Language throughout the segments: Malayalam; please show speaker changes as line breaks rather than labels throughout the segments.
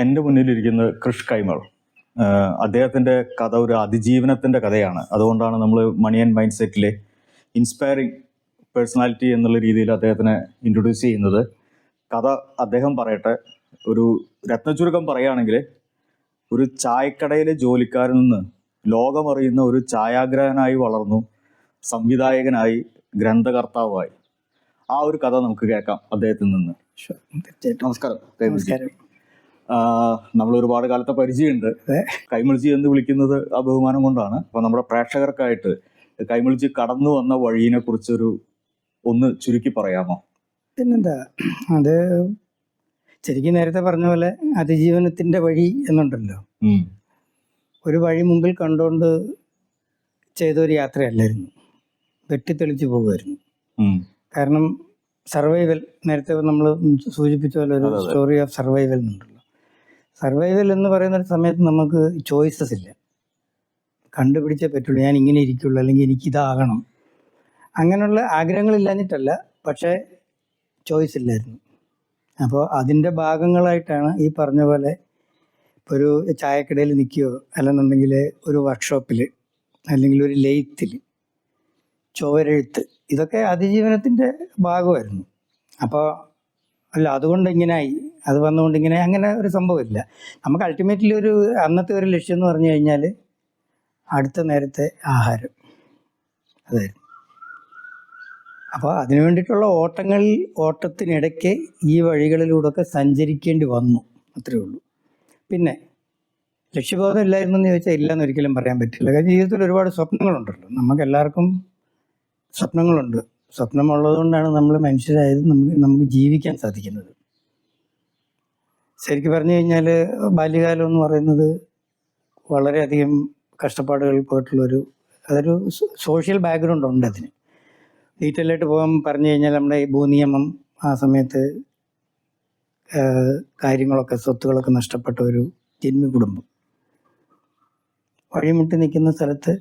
എൻ്റെ മുന്നിലിരിക്കുന്നത് കൃഷ് കൈമൾ. അദ്ദേഹത്തിൻ്റെ കഥ ഒരു അതിജീവനത്തിൻ്റെ കഥയാണ്. അതുകൊണ്ടാണ് നമ്മൾ മണി ആൻഡ് മൈൻഡ് സെറ്റിലെ ഇൻസ്പയറിങ് പേഴ്സണാലിറ്റി എന്നുള്ള രീതിയിൽ അദ്ദേഹത്തിനെ ഇൻട്രൊഡ്യൂസ് ചെയ്യുന്നത്. കഥ അദ്ദേഹം പറയട്ടെ. ഒരു രത്നചുരുക്കം പറയുകയാണെങ്കിൽ, ഒരു ചായക്കടയിലെ ജോലിക്കാരിൽ നിന്ന് ലോകമറിയുന്ന ഒരു ഛായാഗ്രാഹകനായി വളർന്നു, സംവിധായകനായി, ഗ്രന്ഥകർത്താവായി. ആ ഒരു കഥ നമുക്ക് കേൾക്കാം അദ്ദേഹത്തിൽ നിന്ന്. നമസ്കാരം. നമ്മൾ ഒരുപാട് കാലത്തെ പരിചയമുണ്ട്. കൈമൾജി എന്ന് വിളിക്കുന്നത് ആ ബഹുമാനം കൊണ്ടാണ്. അപ്പൊ നമ്മുടെ പ്രേക്ഷകർക്കായിട്ട് കൈമൾജി കടന്നു വന്ന വഴിയെ കുറിച്ചൊരു ഒന്ന് ചുരുക്കി പറയാമോ?
പിന്നെന്താ, അത് ശരിക്കും നേരത്തെ പറഞ്ഞ പോലെ അതിജീവനത്തിന്റെ വഴി എന്നുണ്ടല്ലോ. ഒരു വഴി മുമ്പിൽ കണ്ടുകൊണ്ട് ചെയ്തൊരു യാത്രയല്ലായിരുന്നു, വെട്ടിത്തെളിച്ച് പോകുമായിരുന്നു. കാരണം സർവൈവൽ, നേരത്തെ നമ്മൾ സൂചിപ്പിച്ച പോലെ ഒരു സ്റ്റോറി ഓഫ് സർവൈവൽ എന്നുണ്ടല്ലോ. സർവൈവൽ എന്ന് പറയുന്ന ഒരു സമയത്ത് നമുക്ക് ചോയ്സസ് ഇല്ല. കണ്ടുപിടിച്ചേ പറ്റുള്ളൂ, ഞാൻ ഇങ്ങനെ ഇരിക്കുള്ളൂ, അല്ലെങ്കിൽ എനിക്കിതാകണം. അങ്ങനെയുള്ള ആഗ്രഹങ്ങളില്ലാഞ്ഞിട്ടല്ല, പക്ഷേ ചോയ്സ് ഇല്ലായിരുന്നു. അപ്പോൾ അതിൻ്റെ ഭാഗങ്ങളായിട്ടാണ് ഈ പറഞ്ഞ പോലെ ഇപ്പോൾ ഒരു ചായക്കടയിൽ നിൽക്കുകയോ അല്ലെന്നുണ്ടെങ്കിൽ ഒരു വർക്ക്ഷോപ്പിൽ അല്ലെങ്കിൽ ഒരു ലെയ്ത്തിൽ ചുവരെഴുത്ത്, ഇതൊക്കെ അതിജീവനത്തിൻ്റെ ഭാഗമായിരുന്നു. അപ്പോൾ അല്ല അതുകൊണ്ട് ഇങ്ങനെയായി, അത് വന്നുകൊണ്ട് ഇങ്ങനെ, അങ്ങനെ ഒരു സംഭവമില്ല. നമുക്ക് അൾട്ടിമേറ്റ്ലി ഒരു അന്നത്തെ ഒരു ലക്ഷ്യം എന്ന് പറഞ്ഞു കഴിഞ്ഞാൽ അടുത്ത നേരത്തെ ആഹാരം, അതായിരുന്നു. അപ്പോൾ അതിനു വേണ്ടിയിട്ടുള്ള ഓട്ടത്തിനിടയ്ക്ക് ഈ വഴികളിലൂടെയൊക്കെ സഞ്ചരിക്കേണ്ടി വന്നു, അത്രയേ ഉള്ളൂ. പിന്നെ ലക്ഷ്യബോധം ഇല്ലായിരുന്നു എന്ന് ചോദിച്ചാൽ ഇല്ലയെന്ന് ഒരിക്കലും പറയാൻ പറ്റില്ല. കാരണം ജീവിതത്തിൽ ഒരുപാട് സ്വപ്നങ്ങളുണ്ടല്ലോ, നമുക്കെല്ലാവർക്കും സ്വപ്നങ്ങളുണ്ട്. സ്വപ്നമുള്ളതുകൊണ്ടാണ് നമ്മൾ മനുഷ്യരായത്, നമുക്ക് ജീവിക്കാൻ സാധിക്കുന്നത്. ശരിക്കും പറഞ്ഞു കഴിഞ്ഞാൽ ബാല്യകാലം എന്ന് പറയുന്നത് വളരെയധികം കഷ്ടപ്പാടുകളിൽ പോയിട്ടുള്ളൊരു, അതൊരു സോഷ്യൽ ബാക്ക്ഗ്രൗണ്ട് ഉണ്ട്. അതിന് ഡീറ്റെയിൽ ആയിട്ട് പോകാൻ പറഞ്ഞു കഴിഞ്ഞാൽ നമ്മുടെ ഈ ഭൂനിയമം ആ സമയത്ത് കാര്യങ്ങളൊക്കെ, സ്വത്തുകളൊക്കെ നഷ്ടപ്പെട്ട ഒരു ജന്മി കുടുംബം വഴിമുട്ടി നിൽക്കുന്ന സ്ഥലത്ത്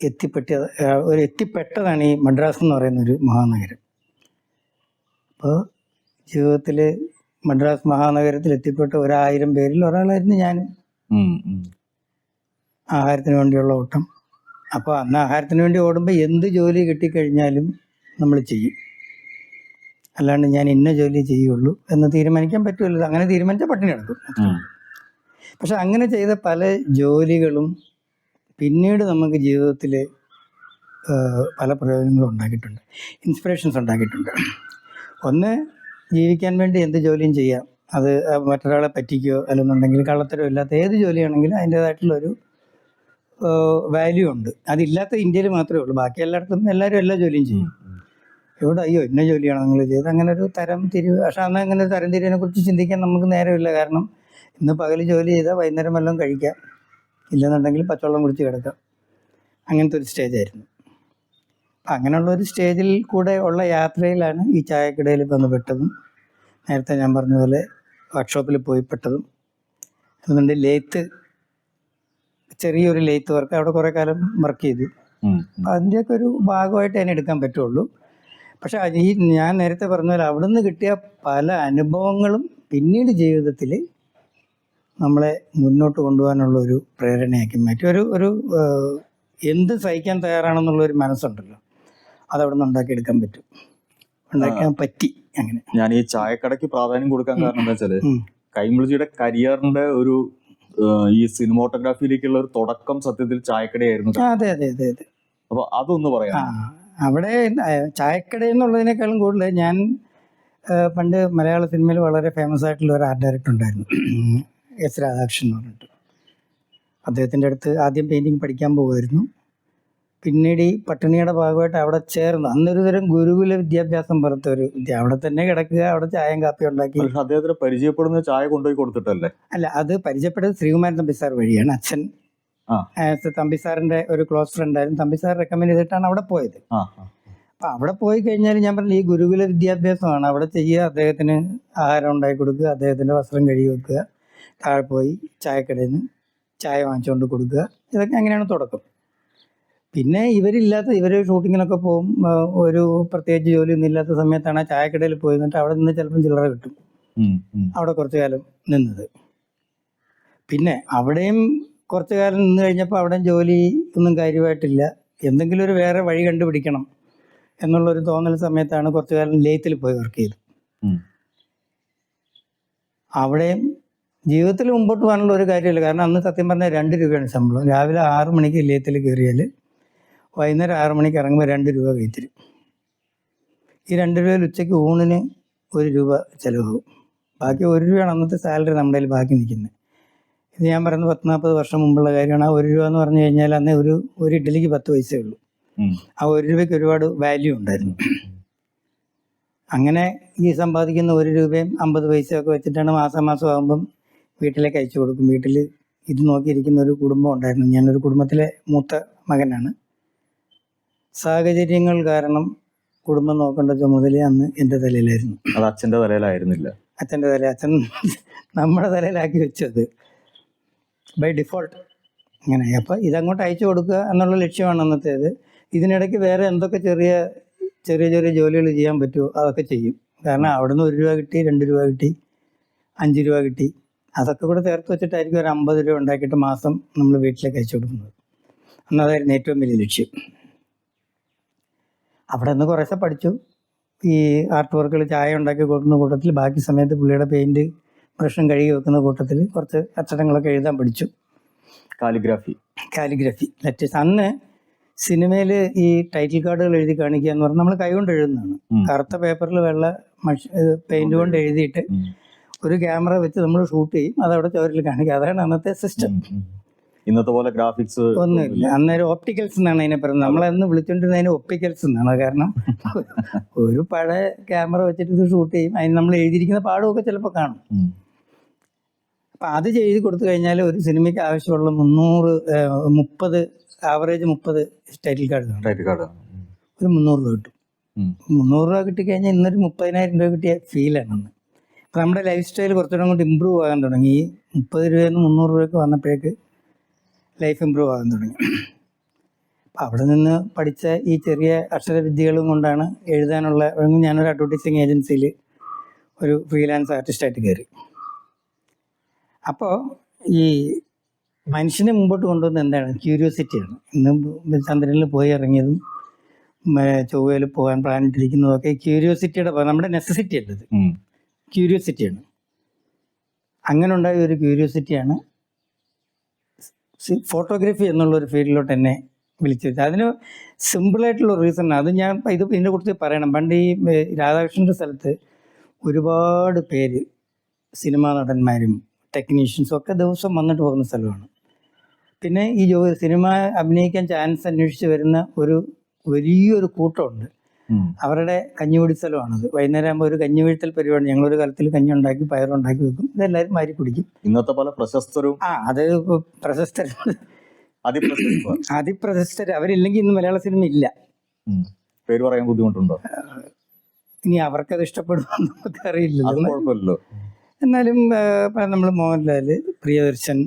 എത്തിപ്പെട്ടതാണ് ഈ മദ്രാസ് എന്ന് പറയുന്നൊരു മഹാനഗരം. അപ്പോൾ ജീവിതത്തിൽ മദ്രാസ് മഹാനഗരത്തിൽ എത്തിപ്പെട്ട 1000 പേരിൽ ഒരാളായിരുന്നു ഞാനും. ആഹാരത്തിന് വേണ്ടിയുള്ള ഓട്ടം. അപ്പോൾ അന്ന് ആഹാരത്തിന് വേണ്ടി ഓടുമ്പോൾ എന്ത് ജോലി കിട്ടിക്കഴിഞ്ഞാലും നമ്മൾ ചെയ്യും, അല്ലാണ്ട് ഞാൻ ഇന്ന ജോലി ചെയ്യുള്ളൂ എന്ന് തീരുമാനിക്കാൻ പറ്റുമല്ലോ. അങ്ങനെ തീരുമാനിച്ചാൽ പട്ടിണി കിടക്കും. പക്ഷെ അങ്ങനെ ചെയ്ത പല ജോലികളും പിന്നീട് നമുക്ക് ജീവിതത്തിൽ പല പ്രയോജനങ്ങളും ഉണ്ടാക്കിയിട്ടുണ്ട്, ഇൻസ്പിറേഷൻസ് ഉണ്ടാക്കിയിട്ടുണ്ട്. ഒന്ന്, ജീവിക്കാൻ വേണ്ടി എന്ത് ജോലിയും ചെയ്യാം. അത് മറ്റൊരാളെ പറ്റിക്കുകയോ അല്ലെന്നുണ്ടെങ്കിൽ കള്ളത്തരോ ഇല്ലാത്ത ഏത് ജോലിയാണെങ്കിലും അതിൻ്റേതായിട്ടുള്ളൊരു വാല്യൂ ഉണ്ട്. അതില്ലാത്ത ഇന്ത്യയിൽ മാത്രമേ ഉള്ളൂ. ബാക്കി എല്ലായിടത്തും എല്ലാവരും എല്ലാ ജോലിയും ചെയ്യും. ഇവിടെ അയ്യോ ഇന്ന ജോലിയാണോ നിങ്ങൾ ചെയ്ത്, അങ്ങനെ ഒരു തരംതിരിവ്. പക്ഷെ അന്ന് അങ്ങനെ ഒരു തരംതിരിവിനെ കുറിച്ച് ചിന്തിക്കാൻ നമുക്ക് നേരമില്ല. കാരണം ഇന്ന് പകൽ ജോലി ചെയ്താൽ വൈകുന്നേരം വല്ലതും കഴിക്കാം, ഇല്ലെന്നുണ്ടെങ്കിൽ പച്ചവെള്ളം കുടിച്ച് കിടക്കാം. അങ്ങനത്തെ ഒരു സ്റ്റേജായിരുന്നു. അപ്പം അങ്ങനെയുള്ള ഒരു സ്റ്റേജിൽ കൂടെ ഉള്ള യാത്രയിലാണ് ഈ ചായക്കടയിൽ ബന്ധപ്പെട്ടതും, നേരത്തെ ഞാൻ പറഞ്ഞ പോലെ വർക്ക്ഷോപ്പിൽ പോയി പെട്ടതും. അതുകൊണ്ട് ചെറിയൊരു ലെയ്ത്ത് വർക്ക്, അവിടെ കുറേ കാലം വർക്ക് ചെയ്തു. അതിൻ്റെയൊക്കെ ഒരു ഭാഗമായിട്ട് അതിനെ എടുക്കാൻ പറ്റുള്ളൂ. പക്ഷെ ഈ ഞാൻ നേരത്തെ പറഞ്ഞ പോലെ അവിടെ നിന്ന് കിട്ടിയ പല അനുഭവങ്ങളും പിന്നീട് ജീവിതത്തിൽ നമ്മളെ മുന്നോട്ട് കൊണ്ടുപോകാനുള്ള ഒരു പ്രേരണയാക്കി മാറ്റി. ഒരു എന്ത് സഹിക്കാൻ തയ്യാറാണെന്നുള്ളൊരു മനസ്സുണ്ടല്ലോ, അതവിടെ നിന്ന് ഉണ്ടാക്കിയെടുക്കാൻ പറ്റും, ഉണ്ടാക്കാൻ പറ്റി. അങ്ങനെ
ഞാൻ ഈ ചായക്കടയ്ക്ക് പ്രാധാന്യം കൊടുക്കാൻ കാരണം എന്താ വെച്ചാല്, കൈമൾജിയുടെ കരിയറിന്റെ ഒരു ഈ സിനിമോട്ടോഗ്രാഫിയിലേക്കുള്ള ഒരു തുടക്കം സത്യത്തിൽ ചായക്കടയായിരുന്നു.
അതെ അതെ അതെ അതെ.
അപ്പൊ അതൊന്ന് പറയാം.
അവിടെ ചായക്കട എന്നുള്ളതിനേക്കാളും കൂടുതൽ ഞാൻ പണ്ട് മലയാള സിനിമയിൽ വളരെ ഫേമസ് ആയിട്ടുള്ള ഒരു ആർട്ട് ഡയറക്ടർ ഉണ്ടായിരുന്നു, എസ് രാധാകൃഷ്ണൻ എന്ന് പറഞ്ഞിട്ട്. അദ്ദേഹത്തിൻ്റെ അടുത്ത് ആദ്യം പെയിൻറ്റിങ് പഠിക്കാൻ പോകുമായിരുന്നു. പിന്നീട് ഈ പട്ടിണിയുടെ ഭാഗമായിട്ട് അവിടെ ചേർന്നു. അന്നൊരു തരം ഗുരുകുല വിദ്യാഭ്യാസം പോലത്തെ ഒരു വിദ്യ. അവിടെ തന്നെ കിടക്കുക, അവിടെ ചായയും കാപ്പി ഉണ്ടാക്കി.
അദ്ദേഹത്തിന് പരിചയപ്പെടുന്ന ചായ കൊണ്ടുപോയി കൊടുത്തിട്ടല്ലേ?
അല്ല, അത് പരിചയപ്പെട്ടത് ശ്രീകുമാരൻ തമ്പിസാർ വഴിയാണ്. അച്ഛൻ തമ്പിസാറിന്റെ ഒരു ക്ലോസ് ഫ്രണ്ട് ആയിരുന്നു. തമ്പിസാർ റെക്കമെൻഡ് ചെയ്തിട്ടാണ് അവിടെ പോയത്. അപ്പം അവിടെ പോയി കഴിഞ്ഞാൽ ഞാൻ പറഞ്ഞു, ഈ ഗുരുകുല വിദ്യാഭ്യാസമാണ് അവിടെ ചെയ്യുക. അദ്ദേഹത്തിന് ആഹാരം ഉണ്ടാക്കി കൊടുക്കുക, അദ്ദേഹത്തിൻ്റെ വസ്ത്രം കഴുകി വെക്കുക, താഴെ പോയി ചായക്കടയിൽ നിന്ന് ചായ വാങ്ങിച്ചുകൊണ്ട് കൊടുക്കുക. ഇതൊക്കെ അങ്ങനെയാണ് തുടക്കം. പിന്നെ ഇവർ ഷൂട്ടിങ്ങിനൊക്കെ പോകും. ഒരു പ്രത്യേകിച്ച് ജോലിയൊന്നും ഇല്ലാത്ത സമയത്താണ് ചായക്കടയിൽ പോയി നിന്നിട്ട് അവിടെ നിന്ന് ചിലപ്പം ചില്ലറ കിട്ടും. അവിടെ കുറച്ചു കാലം നിന്നത്. പിന്നെ അവിടെയും കുറച്ചു കാലം നിന്ന് കഴിഞ്ഞപ്പോൾ അവിടെയും ജോലി ഒന്നും കാര്യമായിട്ടില്ല. എന്തെങ്കിലും ഒരു വേറെ വഴി കണ്ടുപിടിക്കണം എന്നുള്ളൊരു തോന്നൽ സമയത്താണ് കുറച്ചു കാലം ലേത്തിൽ പോയി വർക്ക് ചെയ്തത്. അവിടെയും ജീവിതത്തിൽ മുമ്പോട്ട് പോകാനുള്ള ഒരു കാര്യമില്ല. കാരണം അന്ന് സത്യം പറഞ്ഞാൽ 2 രൂപയാണ് ശമ്പളം. രാവിലെ 6 മണിക്ക് ലേത്തിൽ കയറിയാൽ വൈകുന്നേരം 6 മണിക്ക് ഇറങ്ങുമ്പോൾ 2 രൂപ കയറ്റിരും. ഈ 2 രൂപയിൽ ഉച്ചയ്ക്ക് ഊണിന് 1 രൂപ ചിലവാകും. ബാക്കി 1 രൂപയാണ് അന്നത്തെ സാലറി നമ്മുടെ കയ്യിൽ ബാക്കി നിൽക്കുന്നത്. ഇത് ഞാൻ പറയുന്നത് 10-40 വർഷം മുമ്പുള്ള കാര്യമാണ്. ആ 1 രൂപ എന്ന് പറഞ്ഞു കഴിഞ്ഞാൽ അന്ന് ഒരു ഇഡ്ഡലിക്ക് 10 പൈസയേ ഉള്ളൂ. ആ 1 രൂപയ്ക്ക് ഒരുപാട് വാല്യൂ ഉണ്ടായിരുന്നു. അങ്ങനെ ഈ സമ്പാദിക്കുന്ന 1 രൂപയും 50 പൈസയൊക്കെ വെച്ചിട്ടാണ് മാസം ആകുമ്പം വീട്ടിലേക്ക് അയച്ചു കൊടുക്കും. വീട്ടിൽ ഇത് നോക്കിയിരിക്കുന്ന ഒരു കുടുംബം ഉണ്ടായിരുന്നു. ഞാനൊരു കുടുംബത്തിലെ മൂത്ത മകനാണ്. സാഹചര്യങ്ങൾ കാരണം കുടുംബം നോക്കേണ്ട ചുമതല അന്ന് എൻ്റെ തലയിലായിരുന്നു.
അത് അച്ഛൻ്റെ തലയിലായിരുന്നില്ല.
അച്ഛൻ്റെ തല അച്ഛൻ നമ്മുടെ തലയിലാക്കി വെച്ചത് ബൈ ഡിഫോൾട്ട് അങ്ങനെ. അപ്പം ഇതങ്ങോട്ട് അയച്ചു കൊടുക്കുക എന്നുള്ള ലക്ഷ്യമാണ് അന്നത്തേത്. ഇതിനിടയ്ക്ക് വേറെ എന്തൊക്കെ ചെറിയ ജോലികൾ ചെയ്യാൻ പറ്റുമോ അതൊക്കെ ചെയ്യും. കാരണം അവിടെ നിന്ന് 1 രൂപ കിട്ടി, 2 രൂപ കിട്ടി, 5 രൂപ കിട്ടി. അതൊക്കെ കൂടെ ചേർത്ത് വെച്ചിട്ടായിരിക്കും ഒരു 50 രൂപ ഉണ്ടാക്കിയിട്ട് മാസം നമ്മൾ വീട്ടിലേക്ക് അയച്ചു കൊടുക്കുന്നത്. അന്നതായിരുന്നു ഏറ്റവും വലിയ ലക്ഷ്യം. അവിടെ നിന്ന് കുറേശ്ശെ പഠിച്ചു. ഈ ആർട്ട് വർക്കുകൾ, ചായ ഉണ്ടാക്കി കൊടുക്കുന്ന കൂട്ടത്തിൽ, ബാക്കി സമയത്ത് പുള്ളിയുടെ പെയിൻറ്റ് ബ്രഷും കഴുകി വെക്കുന്ന കൂട്ടത്തിൽ കുറച്ച് അക്ഷരങ്ങളൊക്കെ എഴുതാൻ പഠിച്ചു.
Calligraphy
letters. അന്ന് സിനിമയിൽ ഈ ടൈറ്റിൽ കാർഡുകൾ എഴുതി കാണിക്കുക എന്ന് പറഞ്ഞാൽ നമ്മൾ കൈകൊണ്ട് എഴുതുന്നതാണ്. കറുത്ത പേപ്പറിൽ വെള്ള പെയിന്റ് കൊണ്ട് എഴുതിയിട്ട് ഒരു ക്യാമറ വെച്ച് നമ്മൾ ഷൂട്ട് ചെയ്യും, അതവിടെ ചുവരിൽ കാണിക്കുക. അതാണ് അന്നത്തെ സിസ്റ്റം.
ഇന്നത്തെ പോലെ ഗ്രാഫിക്സ്
ഒന്നുമില്ല. അന്നേരം ഒപ്റ്റിക്കൽസ് എന്നാണ് അതിനെ പറയുന്നത്. നമ്മളന്ന് വിളിച്ചോണ്ടിരുന്നതിന് ഒപ്റ്റിക്കൽസ് എന്നാണ്. കാരണം ഒരു പഴയ ക്യാമറ വെച്ചിട്ട് ഇത് ഷൂട്ട് ചെയ്യും, അതിന് നമ്മൾ എഴുതിയിരിക്കുന്ന പാടുമൊക്കെ ചിലപ്പോൾ കാണും. അപ്പം അത് ചെയ്ത് കൊടുത്തു കഴിഞ്ഞാൽ ഒരു സിനിമയ്ക്ക് ആവശ്യമുള്ള 30 ആവറേജ് 30 ടൈറ്റിൽ കാർഡ് ഒരു 300 രൂപ കിട്ടും. 300 രൂപ കിട്ടിക്കഴിഞ്ഞാൽ ഇന്നൊരു 30,000 രൂപ കിട്ടിയ ഫീലാണ് അന്ന്. അപ്പം നമ്മുടെ ലൈഫ് സ്റ്റൈൽ കുറച്ചുകൂടെ കൊണ്ട് ഇമ്പ്രൂവ് ആകാൻ തുടങ്ങി. ഈ 30 രൂപയിൽ നിന്ന് 300 രൂപയ്ക്ക് വന്നപ്പോഴേക്ക് ലൈഫ് ഇമ്പ്രൂവ് ആകാൻ തുടങ്ങി. അപ്പം അവിടെ നിന്ന് പഠിച്ച ഈ ചെറിയ അക്ഷരവിദ്യകളും കൊണ്ടാണ് എഴുതാനുള്ള. ഞാനൊരു അഡ്വർടൈസിങ് ഏജൻസിയിൽ ഒരു ഫ്രീലാൻസ് ആർട്ടിസ്റ്റായിട്ട് കയറി. അപ്പോൾ ഈ മനുഷ്യനെ മുമ്പോട്ട് കൊണ്ടുവന്ന എന്താണ്? ക്യൂരിയോസിറ്റിയാണ്. ഇന്ന് ചന്ദ്രനിൽ പോയി ഇറങ്ങിയതും ചൊവ്വയിൽ പോകാൻ പ്ലാൻ ഇട്ടിരിക്കുന്നതൊക്കെ ക്യൂരിയോസിറ്റിയുടെ, നമ്മുടെ നെസസിറ്റി അല്ലത്, ക്യൂരിയോസിറ്റിയാണ്. അങ്ങനെ ഉണ്ടായ ഒരു ക്യൂരിയോസിറ്റിയാണ് ഫോട്ടോഗ്രാഫി എന്നുള്ളൊരു ഫീൽഡിലോട്ട് എന്നെ വിളിച്ചത്. അതിന് സിമ്പിളായിട്ടുള്ള റീസൺ അത് ഞാൻ ഇതിനെ കുറിച്ച് പറയണം. പണ്ട് ഈ രാധാകൃഷ്ണൻ്റെ സ്ഥലത്ത് ഒരുപാട് പേര് സിനിമാ നടന്മാരും ടെക്നീഷ്യൻസും ഒക്കെ ദിവസം വന്നിട്ട് പോകുന്ന സ്ഥലമാണ്. പിന്നെ ഈ സിനിമ അഭിനയിക്കാൻ ചാൻസ് അന്വേഷിച്ച് വരുന്ന ഒരു വലിയൊരു കൂട്ടമുണ്ട്. അവരുടെ കഞ്ഞിപിടി സ്ഥലമാണത്. വൈകുന്നേരം ആകുമ്പോൾ ഒരു കഞ്ഞി വീഴ്ത്തൽ പരിപാടി. ഞങ്ങളൊരു കാലത്തിൽ കഞ്ഞി ഉണ്ടാക്കി പയറുണ്ടാക്കി വെക്കും. ഇതെല്ലാവരും മാരി കുടിക്കും.
ഇന്നത്തെ പല പ്രശസ്തരും
അത് പ്രശസ്തർ, അതിപ്രശസ്തർ അവരില്ലെങ്കിൽ ഇന്ന് മലയാള സിനിമ ഇല്ല.
പേര് പറയാൻ ബുദ്ധിമുട്ടുണ്ടോ?
ഇനി അവർക്കത് ഇഷ്ടപ്പെടുമെന്ന് നമുക്കറിയില്ലല്ലോ. എന്നാലും നമ്മൾ മോഹൻലാൽ, പ്രിയദർശൻ,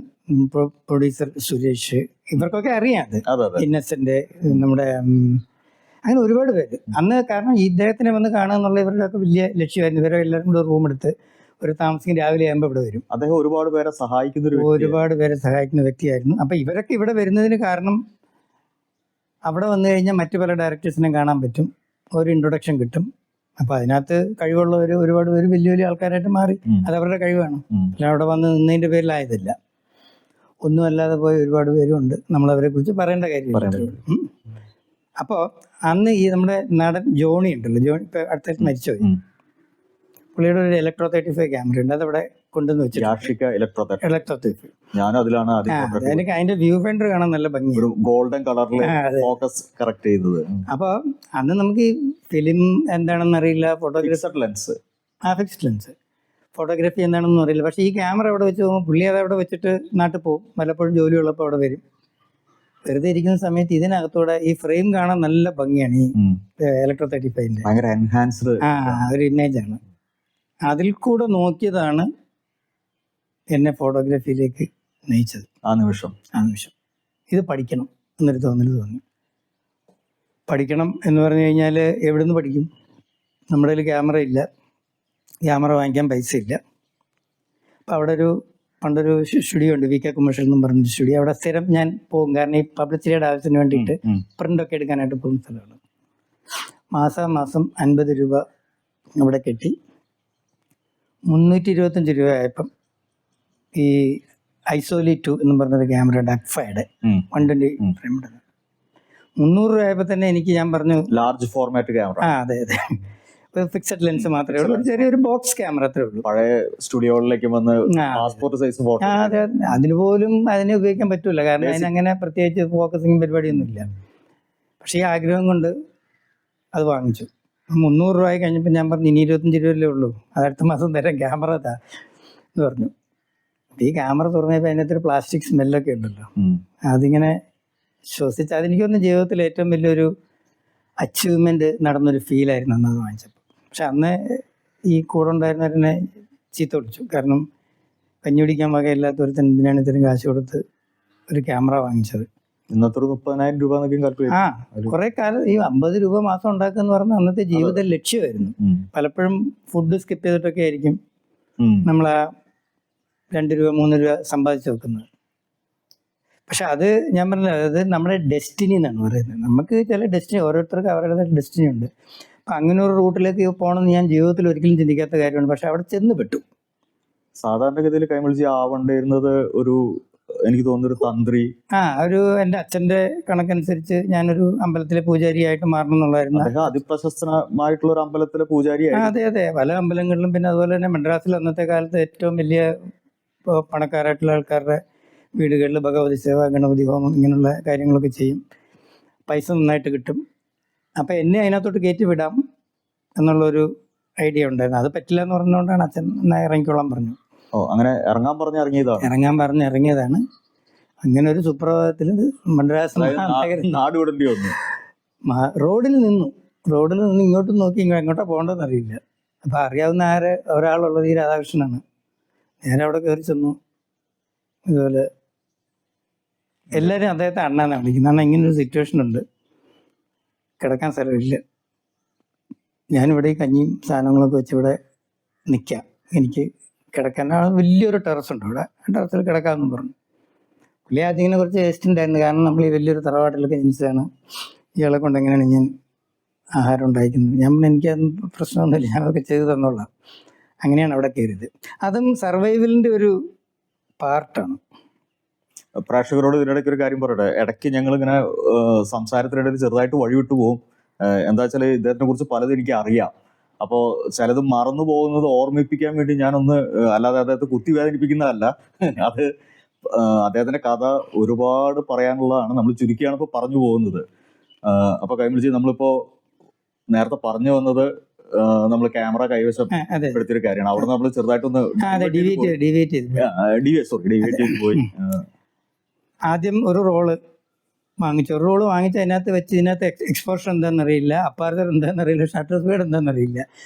പ്രൊഡ്യൂസർ സുരേഷ്, ഇവർക്കൊക്കെ അറിയാം. അത് ഇന്നസെന്റ്, നമ്മുടെ അങ്ങനെ ഒരുപാട് പേര് അന്ന്. കാരണം ഇദ്ദേഹത്തിനെ വന്ന് കാണുക എന്നുള്ള ഇവരുടെയൊക്കെ വലിയ ലക്ഷ്യമായിരുന്നു. ഇവരെ എല്ലാവരും കൂടെ റൂം എടുത്ത് ഒരു താമസിക്കും, രാവിലെ ആകുമ്പോൾ ഇവിടെ വരും.
അദ്ദേഹം ഒരുപാട് പേരെ സഹായിക്കുന്ന
വ്യക്തിയായിരുന്നു. അപ്പം ഇവരൊക്കെ ഇവിടെ വരുന്നതിന് കാരണം അവിടെ വന്നു കഴിഞ്ഞാൽ മറ്റു പല ഡയറക്ടേഴ്സിനെ കാണാൻ പറ്റും, ഒരു ഇൻട്രൊഡക്ഷൻ കിട്ടും. അപ്പം അതിനകത്ത് കഴിവുള്ളവർ ഒരുപാട് പേര് വലിയ വലിയ ആൾക്കാരായിട്ട് മാറി. അത് അവരുടെ കഴിവാണ്. അല്ല അവിടെ വന്ന് നിന്നതിൻ്റെ പേരിലായതില്ല. ഒന്നും അല്ലാതെ പോയ ഒരുപാട് പേരുണ്ട്. നമ്മളവരെ കുറിച്ച് പറയേണ്ട കാര്യം. അപ്പോൾ അന്ന് ഈ നമ്മുടെ നടൻ ജോണി ഉണ്ടല്ലോ, ജോണി ഇപ്പം അടുത്തായിട്ട് മരിച്ചുപോയി. പുള്ളിയുടെ ഒരു ഇലക്ട്രോ 35 ക്യാമറ ഉണ്ട്. അതവിടെ കൊണ്ടുവന്ന് വെച്ചു. ഇലക്ട്രോ 35. എനിക്ക് അതിന്റെ വ്യൂ ഫൈൻഡർ കാണാൻ നല്ല ഭംഗിയാണ്,
ഗോൾഡൻ കളറിൽ ഫോക്കസ് കറക്റ്റ് ചെയ്തത്.
അപ്പോൾ അന്ന് നമുക്ക് ഈ ഫിലിം എന്താണെന്ന് അറിയില്ല,
fixed lens,
fixed lens, photography എന്താണെന്നും അറിയില്ല. പക്ഷേ ഈ ക്യാമറ അവിടെ വെച്ച് പോകുമ്പോൾ പുള്ളി അത് അവിടെ വെച്ചിട്ട് നാട്ടിൽ പോകും. വല്ലപ്പോഴും ജോലി ഉള്ളപ്പോൾ അവിടെ വരും. വെറുതെ ഇരിക്കുന്ന സമയത്ത് ഇതിനകത്തൂടെ ഈ ഫ്രെയിം കാണാൻ നല്ല ഭംഗിയാണ്. ഈ ഇലക്ട്രോ 35 ഒരു ഇമേജാണ്. അതിൽ കൂടെ നോക്കിയതാണ് എന്നെ ഫോട്ടോഗ്രാഫിയിലേക്ക് നയിച്ചത്.
ആ നിമിഷം
ഇത് പഠിക്കണം എന്നൊരു തോന്നി. പഠിക്കണം എന്ന് പറഞ്ഞു കഴിഞ്ഞാൽ എവിടെ നിന്ന് പഠിക്കും? നമ്മുടെ കയ്യിൽ ക്യാമറ ഇല്ല, ക്യാമറ വാങ്ങിക്കാൻ പൈസ ഇല്ല. അപ്പോൾ അവിടെ പണ്ടൊരു സ്റ്റുഡിയോ ഉണ്ട്, VK കൊമേഴ്ഷ്യൽ എന്നും പറഞ്ഞൊരു സ്റ്റുഡിയോ. അവിടെ സ്ഥിരം ഞാൻ പോകും, കാരണം ഈ പബ്ലിസിറ്റിയുടെ ആവശ്യത്തിന് വേണ്ടിയിട്ട് പ്രിൻ്റൊക്കെ എടുക്കാനായിട്ട് പോകുന്ന സ്ഥലമാണ്. മാസം 50 രൂപ അവിടെ കെട്ടി 325 രൂപ ആയപ്പം ഈ ഐസോലി 2 എന്നും പറഞ്ഞൊരു ക്യാമറ ഡക്ഫയുടെ 120 ഫ്രെയിമിൻ്റെ 300 രൂപ ആയപ്പോൾ തന്നെ ഞാൻ പറഞ്ഞു
ലാർജ് ഫോർമാറ്റ് ക്യാമറ.
അതെ ഫിക്സഡ് ലെൻസ് മാത്രമേ ഉള്ളൂ, ചെറിയൊരു ബോക്സ് ക്യാമറ അത്രേ ഉള്ളൂ.
പഴയ സ്റ്റുഡിയോകളിലേക്ക് വന്ന് പാസ്പോർട്ട് സൈസ് ഫോട്ടോ.
അതെ, അതിന് പോലും അതിനെ ഉപയോഗിക്കാൻ പറ്റൂല, കാരണം അതിനങ്ങനെ പ്രത്യേകിച്ച് ഫോക്കസിങ് പരിപാടിയൊന്നുമില്ല. പക്ഷേ ഈ ആഗ്രഹം കൊണ്ട് അത് വാങ്ങിച്ചു. 300 രൂപ കഴിഞ്ഞപ്പോൾ ഞാൻ പറഞ്ഞു ഇനി 25 രൂപയല്ലേ ഉള്ളൂ, അത് അടുത്ത മാസം തരാം ക്യാമറ എന്ന് പറഞ്ഞു. ഈ ക്യാമറ തുറന്നപ്പോൾ അതിനകത്തൊരു പ്ലാസ്റ്റിക് സ്മെല്ലൊക്കെ ഉണ്ടല്ലോ, അതിങ്ങനെ ശ്വസിച്ച് അതെനിക്കൊന്നും ജീവിതത്തിൽ ഏറ്റവും വലിയൊരു അച്ചീവ്മെൻറ്റ് നടന്നൊരു ഫീലായിരുന്നു അന്നത് വാങ്ങിച്ചപ്പോൾ. പക്ഷെ അന്ന് ഈ കൂടെ ഉണ്ടായിരുന്നവരെന്നെ ചീത്ത വിളിച്ചു, കാരണം കഞ്ഞി കുടിക്കാൻ വകയില്ലാത്തവരുത്തിന് എന്തിനാണ് ഇത്രയും കാശ് കൊടുത്ത് ഒരു ക്യാമറ വാങ്ങിച്ചത്.
ഇന്നത്തെ 30,000 രൂപ
കുറെ കാലം ഈ 50 രൂപ മാസം ഉണ്ടാക്കുക എന്ന് പറഞ്ഞാൽ അന്നത്തെ ജീവിത ലക്ഷ്യമായിരുന്നു. പലപ്പോഴും ഫുഡ് സ്കിപ്പ് ചെയ്തിട്ടൊക്കെ ആയിരിക്കും നമ്മൾ ആ 2 രൂപ 3 രൂപ സമ്പാദിച്ചു വെക്കുന്നത്. പക്ഷെ അത് ഞാൻ പറഞ്ഞില്ല, അത് നമ്മുടെ ഡെസ്റ്റിനി എന്നാണ് പറയുന്നത്. നമുക്ക് ചില ഡെസ്റ്റിനി, ഓരോരുത്തർക്ക് അവരുടേതായ ഡെസ്റ്റിനി ഉണ്ട്. അപ്പം അങ്ങനെ ഒരു റൂട്ടിലേക്ക് പോകണമെന്ന് ഞാൻ ജീവിതത്തിൽ ഒരിക്കലും ചിന്തിക്കാത്ത കാര്യമാണ്. പക്ഷെ അവിടെ ചെന്ന് പെട്ടു.
സാധാരണഗതിയിൽ കൈമൾജി ആവേണ്ടിയിരുന്നത് എനിക്ക് തോന്നുന്നൊരു തന്ത്രി,
എൻ്റെ അച്ഛൻ്റെ കണക്കനുസരിച്ച് ഞാനൊരു അമ്പലത്തിലെ പൂജാരിയായിട്ട് മാറണം എന്നുള്ളായിരുന്നു.
അതിപ്രശസ്തമായിട്ടുള്ള ഒരു അമ്പലത്തിലെ പൂജാരി.
അതെ, പല അമ്പലങ്ങളിലും. പിന്നെ അതുപോലെ തന്നെ മദ്രാസിൽ അന്നത്തെ കാലത്ത് ഏറ്റവും വലിയ പണക്കാരായിട്ടുള്ള ആൾക്കാരുടെ വീടുകളിൽ ഭഗവതി സേവ, ഗണപതി ഹോമം ഇങ്ങനെയുള്ള കാര്യങ്ങളൊക്കെ ചെയ്യും. പൈസ നന്നായിട്ട് കിട്ടും. അപ്പം എന്നെ അതിനകത്തോട്ട് കയറ്റി വിടാം എന്നുള്ളൊരു ഐഡിയ ഉണ്ടായിരുന്നു. അത് പറ്റില്ല എന്ന് പറഞ്ഞുകൊണ്ടാണ് അച്ഛൻ ഇറങ്ങിക്കോളാൻ പറഞ്ഞു.
അങ്ങനെ ഇറങ്ങാൻ പറഞ്ഞ്
ഇറങ്ങിയതാണ്. അങ്ങനെ ഒരു സുപ്രഭാതത്തിൽ മദ്രാസ് റോഡിൽ നിന്ന് ഇങ്ങോട്ടും നോക്കി എങ്ങോട്ടാ പോകേണ്ടതെന്ന് അറിയില്ല. അപ്പം അറിയാവുന്ന ഒരാളുള്ളത് ഈ രാധാകൃഷ്ണനാണ്. നേരെ അവിടെ കയറി ചെന്നു. ഇതുപോലെ എല്ലാവരും അദ്ദേഹത്തെ അണ്ണാന്നാണ് വിളിക്കുന്നത്. കാരണം ഇങ്ങനൊരു സിറ്റുവേഷൻ ഉണ്ട്, കിടക്കാൻ സ്ഥലമില്ല, ഞാനിവിടെ ഈ കഞ്ഞിയും സാധനങ്ങളൊക്കെ വെച്ച് ഇവിടെ നിൽക്കാം, എനിക്ക് കിടക്കാൻ വലിയൊരു ടെറസ് ഉണ്ട് ഇവിടെ, ആ ടെറസിൽ കിടക്കാമെന്ന് പറഞ്ഞു. പുള്ളി ആദ്യം ഇങ്ങനെ കുറച്ച് വേസ്റ്റ് ഉണ്ടായിരുന്നു, കാരണം നമ്മൾ ഈ വലിയൊരു തറവാട്ടിലൊക്കെ ജനിച്ചതാണ്, ഇയാളെ കൊണ്ട് എങ്ങനെയാണ് ഞാൻ ആഹാരം ഉണ്ടായിരിക്കുന്നത്. ഞാൻ എനിക്ക് പ്രശ്നമൊന്നുമില്ല, ഞാനതൊക്കെ ചെയ്തു തന്നോളാം. അങ്ങനെയാണ് അവിടെ കയറിയത്. അതും സർവൈവലിൻ്റെ ഒരു പാർട്ടാണ്.
പ്രേക്ഷകരോട് ഇതിനിടയ്ക്ക് ഒരു കാര്യം പറയട്ടെ. ഇടയ്ക്ക് ഞങ്ങളിങ്ങനെ സംസാരത്തിനിടയിൽ ചെറുതായിട്ട് വഴിവിട്ടു പോകും. എന്താ വെച്ചാൽ ഇദ്ദേഹത്തിനെ കുറിച്ച് പലതും എനിക്ക് അറിയാം. അപ്പോൾ ചിലത് മറന്നു പോകുന്നത് ഓർമ്മിപ്പിക്കാൻ വേണ്ടി ഞാനൊന്ന്, അല്ലാതെ അദ്ദേഹത്തെ കുത്തി വേദനിപ്പിക്കുന്നതല്ല. അത് അദ്ദേഹത്തിന്റെ കഥ ഒരുപാട് പറയാനുള്ളതാണ്. നമ്മൾ ചുരുക്കിയാണ് ഇപ്പോൾ പറഞ്ഞു പോകുന്നത്. അപ്പോൾ കൈമൾജി, നമ്മളിപ്പോൾ നേരത്തെ പറഞ്ഞു വന്നത് നമ്മൾ ക്യാമറ കൈവശപ്പെടുത്തിയൊരു കാര്യമാണ്. അവിടെ നമ്മൾ ചെറുതായിട്ടൊന്ന് ഡിവേറ്റ് ചെയ്ത് പോയി.
ആദ്യം ഒരു റോള് വാങ്ങിച്ചു അതിനകത്ത് വെച്ച് ഇതിനകത്ത് എക്സ്പോഷർ എന്താണെന്നറിയില്ല, അപ്പാർച്ചർ എന്താണെന്നറിയില്ല, ഷട്ടർ സ്പീഡ് എന്താണെന്നറിയില്ല,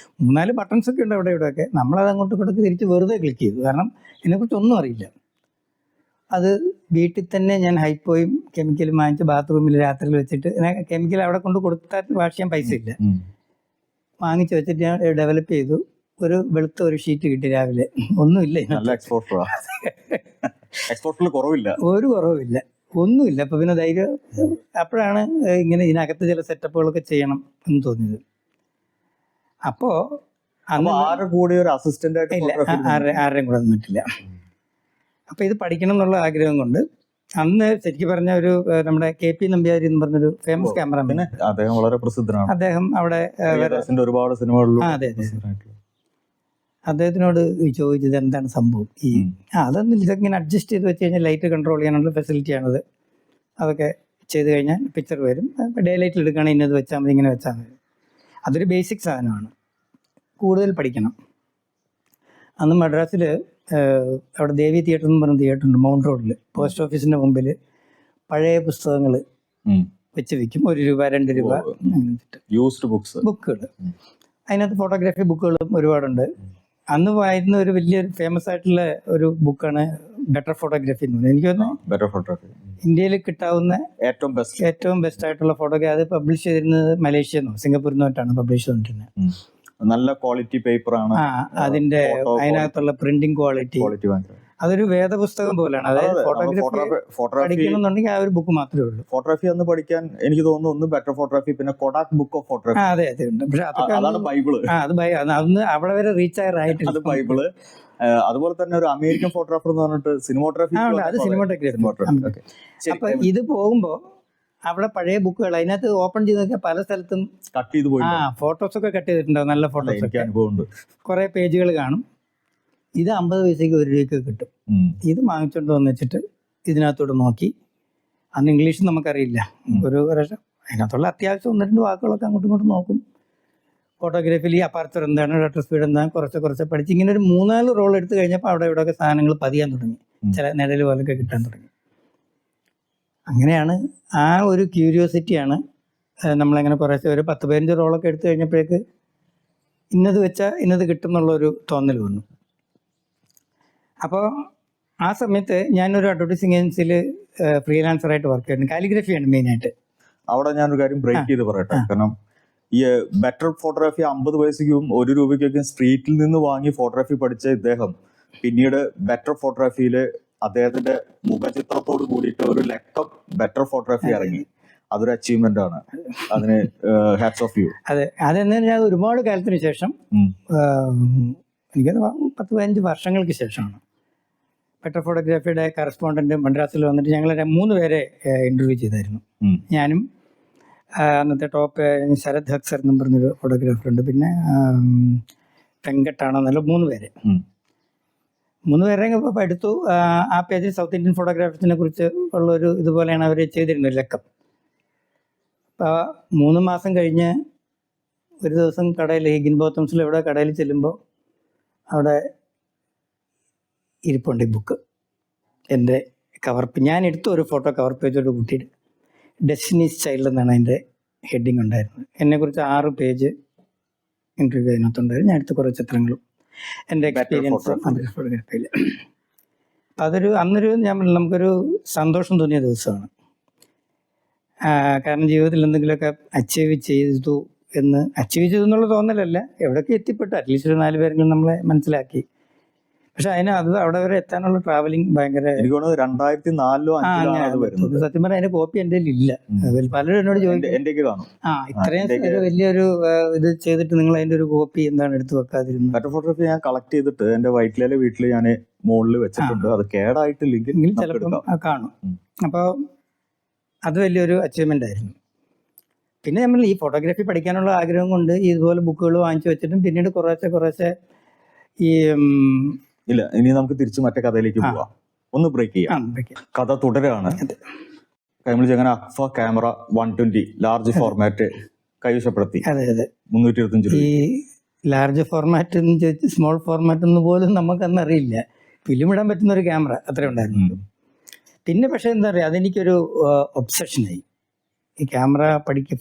3-4 ബട്ടൺസ് ഒക്കെ ഉണ്ട് ഇവിടെയൊക്കെ. നമ്മളത് അങ്ങോട്ട് കൊടുത്ത് തിരിച്ച് വെറുതെ ക്ലിക്ക് ചെയ്തു, കാരണം ഇതിനെക്കുറിച്ചൊന്നും അറിയില്ല. അത് വീട്ടിൽ തന്നെ ഞാൻ ഹൈപ്പോയും കെമിക്കലും വാങ്ങിച്ച് ബാത്റൂമിൽ രാത്രിയിൽ വെച്ചിട്ട്, കെമിക്കൽ അവിടെ കൊണ്ട് കൊടുത്താൽ വാഷ് ചെയ്യാൻ പൈസ ഇല്ല, വാങ്ങിച്ച് വെച്ചിട്ട് ഞാൻ ഡെവലപ്പ് ചെയ്തു. ഒരു വെളുത്ത ഒരു ഷീറ്റ് കിട്ടി രാവിലെ, ഒന്നുമില്ല, ഒരു കുറവില്ല, ഒന്നുമില്ല. അപ്പോൾ പിന്നെ ധൈര്യം, അപ്പോഴാണ് ഇങ്ങനെ ഇതിനകത്ത് ചില സെറ്റപ്പുകളൊക്കെ ചെയ്യണം എന്ന് തോന്നിയത്. അപ്പോൾ
ആരുടെയും
കൂടെ നിന്നിട്ടില്ല. അപ്പോൾ ഇത് പഠിക്കണം എന്നുള്ള ആഗ്രഹം കൊണ്ട് അന്ന് ശരിക്കും പറഞ്ഞ നമ്മുടെ KP നമ്പ്യാരി എന്ന് പറഞ്ഞൊരു ഫേമസ് ക്യാമറമാൻ,
അദ്ദേഹം വളരെ പ്രസിദ്ധനാണ്.
അദ്ദേഹം അവിടെ
ഒരുപാട് സിനിമകളിലും.
അതെ, അദ്ദേഹത്തിനോട് ചോദിച്ചത് എന്താണ് സംഭവം, അതൊന്നും ഇതൊക്കെ ഇങ്ങനെ അഡ്ജസ്റ്റ് ചെയ്ത് വെച്ച് കഴിഞ്ഞാൽ ലൈറ്റ് കൺട്രോൾ ചെയ്യാനുള്ള ഫെസിലിറ്റിയാണത്, അതൊക്കെ ചെയ്ത് കഴിഞ്ഞാൽ പിക്ചർ വരും, ഡേ ലൈറ്റിൽ എടുക്കുകയാണെങ്കിൽ ഇന്നത് വെച്ചാൽ മതി, ഇങ്ങനെ വെച്ചാൽ മതി. അതൊരു ബേസിക് സാധനമാണ്, കൂടുതൽ പഠിക്കണം. അന്ന് മദ്രാസിൽ അവിടെ ദേവി തിയേറ്റർ എന്ന് പറഞ്ഞ തിയേറ്റർ ഉണ്ട്, മൗണ്ട് റോഡിൽ, പോസ്റ്റ് ഓഫീസിൻ്റെ മുമ്പിൽ. പഴയ പുസ്തകങ്ങൾ വെച്ച് വിൽക്കും, 1 രൂപ 2 രൂപ ബുക്കുകൾ. അതിനകത്ത് ഫോട്ടോഗ്രാഫി ബുക്കുകളും ഒരുപാടുണ്ട്. അന്ന് വായിരുന്ന ഒരു വലിയൊരു ഫേമസ് ആയിട്ടുള്ള ഒരു ബുക്കാണ് ബെറ്റർ ഫോട്ടോഗ്രാഫി എന്ന് പറയുന്നത്. എനിക്ക് തോന്നുന്നു ഇന്ത്യയിൽ കിട്ടാവുന്ന ഏറ്റവും ബെസ്റ്റ് ആയിട്ടുള്ള ഫോട്ടോഗ്രാഫി. അത് പബ്ലിഷ് ചെയ്തിരുന്നത് മലേഷ്യ സിംഗപ്പൂരിൽ നിന്നിട്ടാണ് പബ്ലിഷ് ചെയ്തിരുന്നത്.
നല്ല ക്വാളിറ്റി പേപ്പറാണ്.
ആ അതിന്റെ അതിനകത്തുള്ള പ്രിന്റിംഗ് ക്വാളിറ്റി
ക്വാളിറ്റി ഭയങ്കര.
അതൊരു വേദപുസ്തകം പോലെയാണ്. അതായത് ഫോട്ടോഗ്രാഫി പഠിക്കണമെന്നുണ്ടെങ്കിൽ ആ ഒരു ബുക്ക് മാത്രമേ ഉള്ളൂ.
ഫോട്ടോഗ്രാഫി ഒന്ന് പഠിക്കാൻ എനിക്ക് തോന്നുന്നു ഒന്ന് ബെറ്റർ ഫോട്ടോഗ്രാഫി, പിന്നെ കൊഡാക് ബുക്ക് ഓഫ് ഫോട്ടോഗ്രാഫി.
അതെ അതെ ഉണ്ട്. പക്ഷെ
അതാണ് ബൈബിള്.
അതൊന്ന് അവിടെ വരെ റീച്ച് ആയിട്ടില്ല.
അത് ബൈബിള്. അതുപോലെ തന്നെ ഒരു അമേരിക്കൻ ഫോട്ടോഗ്രാഫർ എന്ന് പറഞ്ഞിട്ട് സിനിമോഗ്രാഫി.
അത് സിനിമോഗ്രാഫി. അപ്പൊ ഇത് പോകുമ്പോ അവിടെ പഴയ ബുക്കുകൾ അതിനകത്ത് ഓപ്പൺ ചെയ്ത് നോക്കിയാൽ പല സ്ഥലത്തും
കട്ട് ചെയ്ത് പോയി
ഫോട്ടോസ് ഒക്കെ കട്ട് ചെയ്തിട്ടുണ്ടാവും. നല്ല ഫോട്ടോസ്.
എനിക്ക് അനുഭവമുണ്ട്.
കുറെ പേജുകൾ കാണും. ഇത് 50 പൈസക്ക് 1 രൂപയ്ക്ക് കിട്ടും. ഇത് വാങ്ങിച്ചോണ്ട് വന്നിട്ട് ഇതിനകത്തോട് നോക്കി, അന്ന് ഇംഗ്ലീഷ് നമുക്കറിയില്ല, ഒരു വർഷം അതിനകത്തുള്ള അത്യാവശ്യം 1-2 വാക്കുകളൊക്കെ അങ്ങോട്ടും ഇങ്ങോട്ടും നോക്കും. ഫോട്ടോഗ്രാഫിയിൽ ഈ അപ്പാർച്ചർ എന്താണ്, ഷട്ടർ സ്പീഡ് എന്താണ്, കുറച്ച് പഠിച്ച് ഇങ്ങനെ ഒരു 3-4 റോൾ എടുത്തു കഴിഞ്ഞപ്പോൾ അവിടെ ഇവിടെയൊക്കെ സാധനങ്ങൾ പതിയാൻ തുടങ്ങി. ചില നിഴൽ പോലൊക്കെ കിട്ടാൻ തുടങ്ങി. അങ്ങനെയാണ് ആ ഒരു ക്യൂരിയോസിറ്റിയാണ് നമ്മളങ്ങനെ കുറച്ച് ഒരു 10-15 റോളൊക്കെ എടുത്തു കഴിഞ്ഞപ്പോഴേക്ക് ഇന്നത് വെച്ചാൽ ഇന്നത് കിട്ടും എന്നുള്ളൊരു തോന്നൽ വന്നു. അപ്പോൾ ആ സമയത്ത് ഞാനൊരു അഡ്വർടൈസിങ് ഏജൻസിയിൽ ഫ്രീലാൻസറായിട്ട് വർക്ക് ചെയ്യുന്നു. കാലിഗ്രഫിയാണ് മെയിനായിട്ട്.
അവിടെ ഞാനൊരു കാര്യം ബ്രേക്ക് ചെയ്ത് പറയട്ടെ. കാരണം ഈ ബെറ്റർ ഫോട്ടോഗ്രാഫി 50 പൈസയ്ക്കും 1 രൂപയ്ക്കൊക്കെ സ്ട്രീറ്റിൽ നിന്ന് വാങ്ങി ഫോട്ടോഗ്രാഫി പഠിച്ച ഇദ്ദേഹം പിന്നീട് ബെറ്റർ ഫോട്ടോഗ്രാഫിയിൽ അദ്ദേഹത്തിന്റെ മുഖചിത്രത്തോട് കൂടിയിട്ട് ഒരു ലക്കം ബെറ്റർ ഫോട്ടോഗ്രാഫി ഇറങ്ങി. അതൊരു അച്ചീവ്മെന്റ് ആണ്. അതിന് ഹാറ്റ്സ് ഓഫ് യു. അതെ,
അതെന്ന് പറഞ്ഞാൽ ഒരുപാട് കാലത്തിന് ശേഷം, എനിക്കത് 10-15 വർഷങ്ങൾക്ക് ശേഷമാണ് ബെറ്റർ ഫോട്ടോഗ്രാഫിയുടെ കറസ്പോണ്ടന്റ് മദ്രാസിൽ വന്നിട്ട് ഞങ്ങൾ 3 പേരെ ഇന്റർവ്യൂ ചെയ്തായിരുന്നു. ഞാനും അന്നത്തെ ടോപ്പ് ശരത് ഹക്സർ എന്നും പറഞ്ഞൊരു ഫോട്ടോഗ്രാഫർ ഉണ്ട്, പിന്നെ വെങ്കട്ടാണെന്നല്ല, 3 പേര്. 3 പേരെ എടുത്തു. ആ പേജിൽ സൗത്ത് ഇന്ത്യൻ ഫോട്ടോഗ്രാഫിസിനെ കുറിച്ച് ഉള്ളൊരു ഇതുപോലെയാണ് അവർ ചെയ്തിരുന്നത്, ലക്കം. അപ്പോൾ 3 മാസം കഴിഞ്ഞ് ഒരു ദിവസം കടയിൽ ഹിഗിൻ ബോത്തംസിൽ എവിടെ കടയിൽ ചെല്ലുമ്പോൾ അവിടെ ഇരിപ്പുണ്ട് ഈ ബുക്ക്. എൻ്റെ ഞാൻ എടുത്ത ഒരു ഫോട്ടോ കവർ പേജോട് കൂട്ടിയിട്ട് ഡെസ്റ്റിനീസ് ചൈൽഡ് എന്നാണ് അതിൻ്റെ ഹെഡിങ് ഉണ്ടായിരുന്നത്. എന്നെക്കുറിച്ച് 6 പേജ് ഇൻ്റർവ്യൂ അതിനകത്തുണ്ടായിരുന്നു. ഞാൻ എടുത്ത കുറേ ചിത്രങ്ങളും എൻ്റെ എക്സ്പീരിയൻസ് ഫോട്ടോഗ്രാഫിയിൽ. അപ്പം അന്നൊരു നമുക്കൊരു സന്തോഷം തോന്നിയ ദിവസമാണ്. കാരണം ജീവിതത്തിൽ എന്തെങ്കിലുമൊക്കെ അച്ചീവ് ചെയ്തു എന്നുള്ള തോന്നലല്ല, എവിടെയൊക്കെ എത്തിപ്പെട്ടു, അറ്റ്ലീസ്റ്റ് ഒരു 4 പേരെങ്കിലും നമ്മളെ മനസ്സിലാക്കി. പക്ഷെ അവിടെ വരെ എത്താനുള്ള ട്രാവലിംഗ് ഭയങ്കര.
എനിക്ക് തോന്നുന്നു 2004
സത്യം പറഞ്ഞാൽ അതിന്റെ കോപ്പി എൻ്റെ ഇല്ല. പലരും എന്നോട് ചോദിക്കും, ഇത്രയും വലിയൊരു ഇത് ചെയ്തിട്ട് നിങ്ങൾ അതിന്റെ ഒരു കോപ്പി എന്താണ് എടുത്തു വെക്കാതിരുന്നത്?
ബെറ്റർ ഫോട്ടോഗ്രാഫി ഞാൻ കളക്ട് ചെയ്തിട്ട് എന്റെ വൈറ്റിലെ വീട്ടിൽ ഞാൻ മുകളിൽ വെച്ചിട്ടുണ്ട്. അത് കേടായിട്ടില്ലെങ്കിൽ
ചിലപ്പം കാണും. അപ്പോൾ അത് വലിയൊരു അച്ചീവ്മെന്റ് ആയിരുന്നു. പിന്നെ നമ്മൾ ഈ ഫോട്ടോഗ്രാഫി പഠിക്കാനുള്ള ആഗ്രഹം കൊണ്ട് ഇതുപോലെ ബുക്കുകൾ വാങ്ങിച്ചു വെച്ചിട്ടും പിന്നീട് കുറേശ്ശെ ഈ
ഇല്ല, ഇനി നമുക്ക് തിരിച്ച് മറ്റേ കഥയിലേക്ക് പോവാം. ഒന്ന് ബ്രേക്ക് ചെയ്യാം. കഥ തുടരാണ്. കൈമൾ ചെങ്ങനെ അക്ഫ ക്യാമറ 120 ലാർജ് ഫോർമാറ്റ് കൈവശപ്പെടുത്തി. 325
ഈ ലാർജ് ഫോർമാറ്റ് സ്മോൾ ഫോർമാറ്റ് എന്ന് പോലും നമുക്കന്ന് അറിയില്ല. ഫിലിം ഇടാൻ പറ്റുന്ന ഒരു ക്യാമറ അത്രേ ഉണ്ടായിരുന്നു. പിന്നെ പക്ഷെ എന്താ പറയുക, അതെനിക്കൊരു ഒബ്സഷനായി. ഈ ക്യാമറ